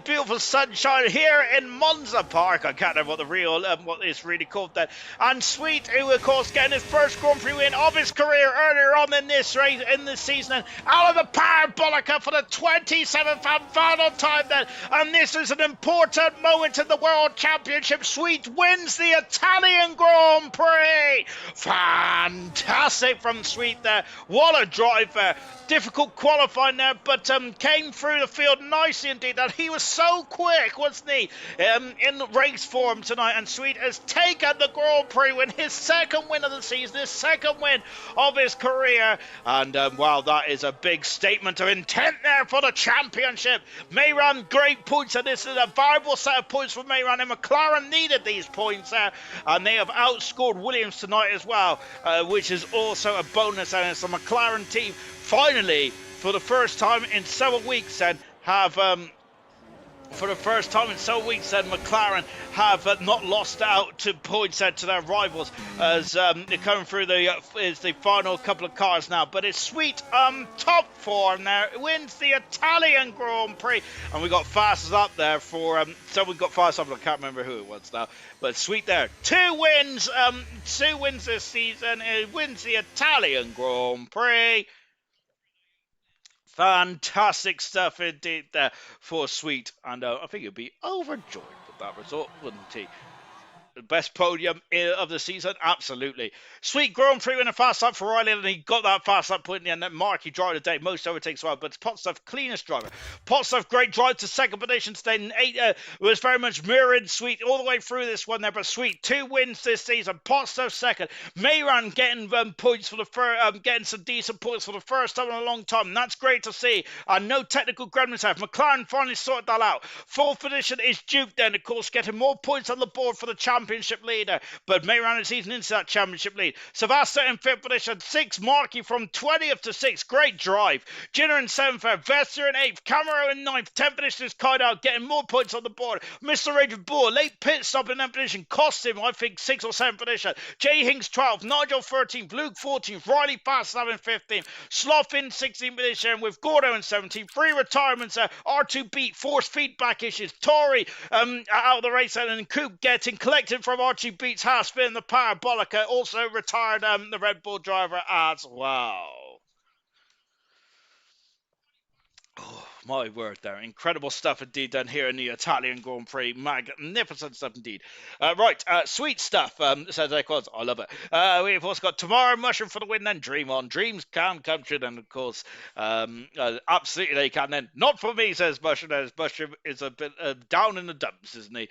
beautiful sunshine here in Monza Park. I can't remember what the real what it's really called then. And Sweet, who of course getting his first Grand Prix win of his career earlier on in this race in this season, and out of the parabolica for the 27th and final time then. And this is an important moment in the World Championship. Sweet wins the Italian Grand Prix. Fantastic from Sweet there. What a drive there. Difficult qualifying there, but came through the field nicely indeed. And he was so quick, wasn't he, in race form tonight. And Sweet has taken the Grand Prix win, his second win of the season, his second win of his career. And wow, that is a big statement of intent there for the championship. Mayran, great points, and this is a viable set of points for Mayran. And McLaren needed these points there, and they have outscored Williams tonight as well, which is also a bonus. And it's the McLaren team finally, for the first time in several weeks, then have McLaren have not lost out to points to their rivals as they're coming through the final couple of cars now. But it's Sweet top form there, wins the Italian Grand Prix, and we got fastest up there for someone got fast up. I can't remember who it was now, but Sweet there, two wins this season. It wins the Italian Grand Prix. Fantastic stuff indeed there for Sweet, and I think he'll be overjoyed with that result, wouldn't he? The best podium of the season, absolutely. Sweet Grand Prix winner fast up for Riley, and he got that fast up point in the end. That Marky driver today, most overtakes well, but Potstuff cleanest driver. Potstuff great drive to second position today. Was very much mirrored Sweet all the way through this one there, but Sweet 2 wins this season. Potstuff second. Mayran getting points for the getting some decent points for the first time in a long time. And that's great to see. And no technical gremlins have. McLaren finally sorted that out. Fourth position is Duke then, of course, getting more points on the board for the championship leader, but Mayran is easing into that championship lead. Savasta in 5th position, 6 Markey from 20th to 6th, great drive. Jinner in 7th, Vester in 8th, Camaro in 9th, 10th position is Kaido getting more points on the board. Mr. Raging Bull, late pit stop in 9th position, cost him, I think, 6th or 7th position. Jay Hings 12th, Nigel 13th, Luke 14th, Riley Fastlav in 15th, Sloth in 16th position with Gordo in 17th, 3 retirements, R2 beat, forced feedback issues, Tory out of the race, and Coop getting collected from Archie beats Haspin in the Parabolica, also retired the Red Bull driver as well. Oh, My word there. Incredible stuff indeed done here in the Italian Grand Prix. Magnificent stuff indeed. Right, sweet stuff, says Equals. I love it. We've also got Tomorrow Mushroom for the win then. Dream on. Dreams can come true then, of course. Absolutely they can then. Not for me, says Mushroom. As Mushroom is a bit down in the dumps, isn't he?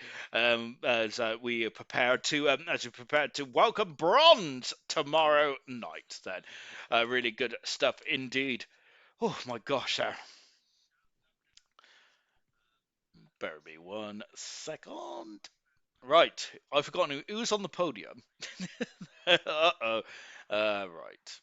We prepare to welcome Bronze tomorrow night then. Really good stuff indeed. Oh my gosh, there. Bear me 1 second. Right, I've forgotten who's on the podium. Uh-oh. Right.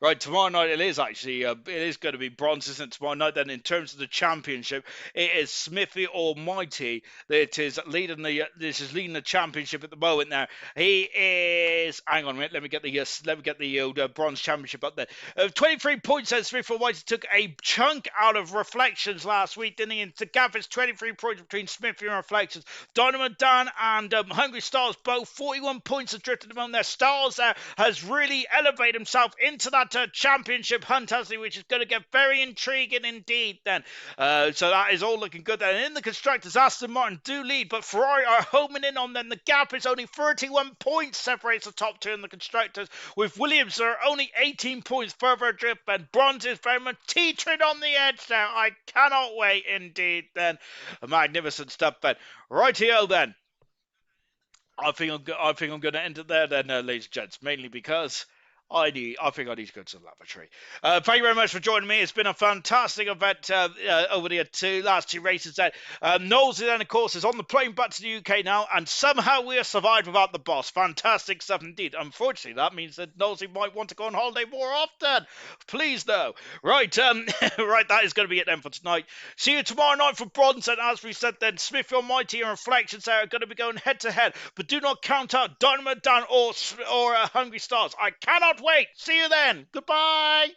Right, tomorrow night it is actually. It is going to be bronze, isn't it? Tomorrow night. Then, in terms of the championship, it is Smithy Almighty that is leading the. This is leading the championship at the moment. Now he is. Hang on a minute. Let me get the bronze championship up there. 23 points. Then Smithy Almighty took a chunk out of Reflections last week, didn't he? And the gap is 23 points between Smithy and Reflections. Dynamo Dan and Hungry Stars both 41 points adrift at the moment. Their Stars has really elevated himself into that championship hunt, hasn't he? Which is going to get very intriguing indeed then. So that is all looking good then. And in the constructors, Aston Martin do lead, but Ferrari are homing in on them. The gap is only 31 points separates the top two in the constructors, with Williams are only 18 points further adrift, and Bronze is very much teetering on the edge there. I cannot wait indeed then. Magnificent stuff, Ben. Rightio then. I think I'm going to end it there then, ladies and gents, mainly because I think I need to go to the lavatory. Thank you very much for joining me. It's been a fantastic event over the last two races. Knowles then, of course, is on the plane back to the UK now, and somehow we have survived without the boss. Fantastic stuff indeed. Unfortunately, that means that Knowles might want to go on holiday more often. Please, no. Right, right, that is going to be it then for tonight. See you tomorrow night for bronze, and as we said then, Smith Almighty and Reflections are going to be going head to head, but do not count out Dynamo Dan or Hungry Stars. I cannot wait. See you then. Goodbye.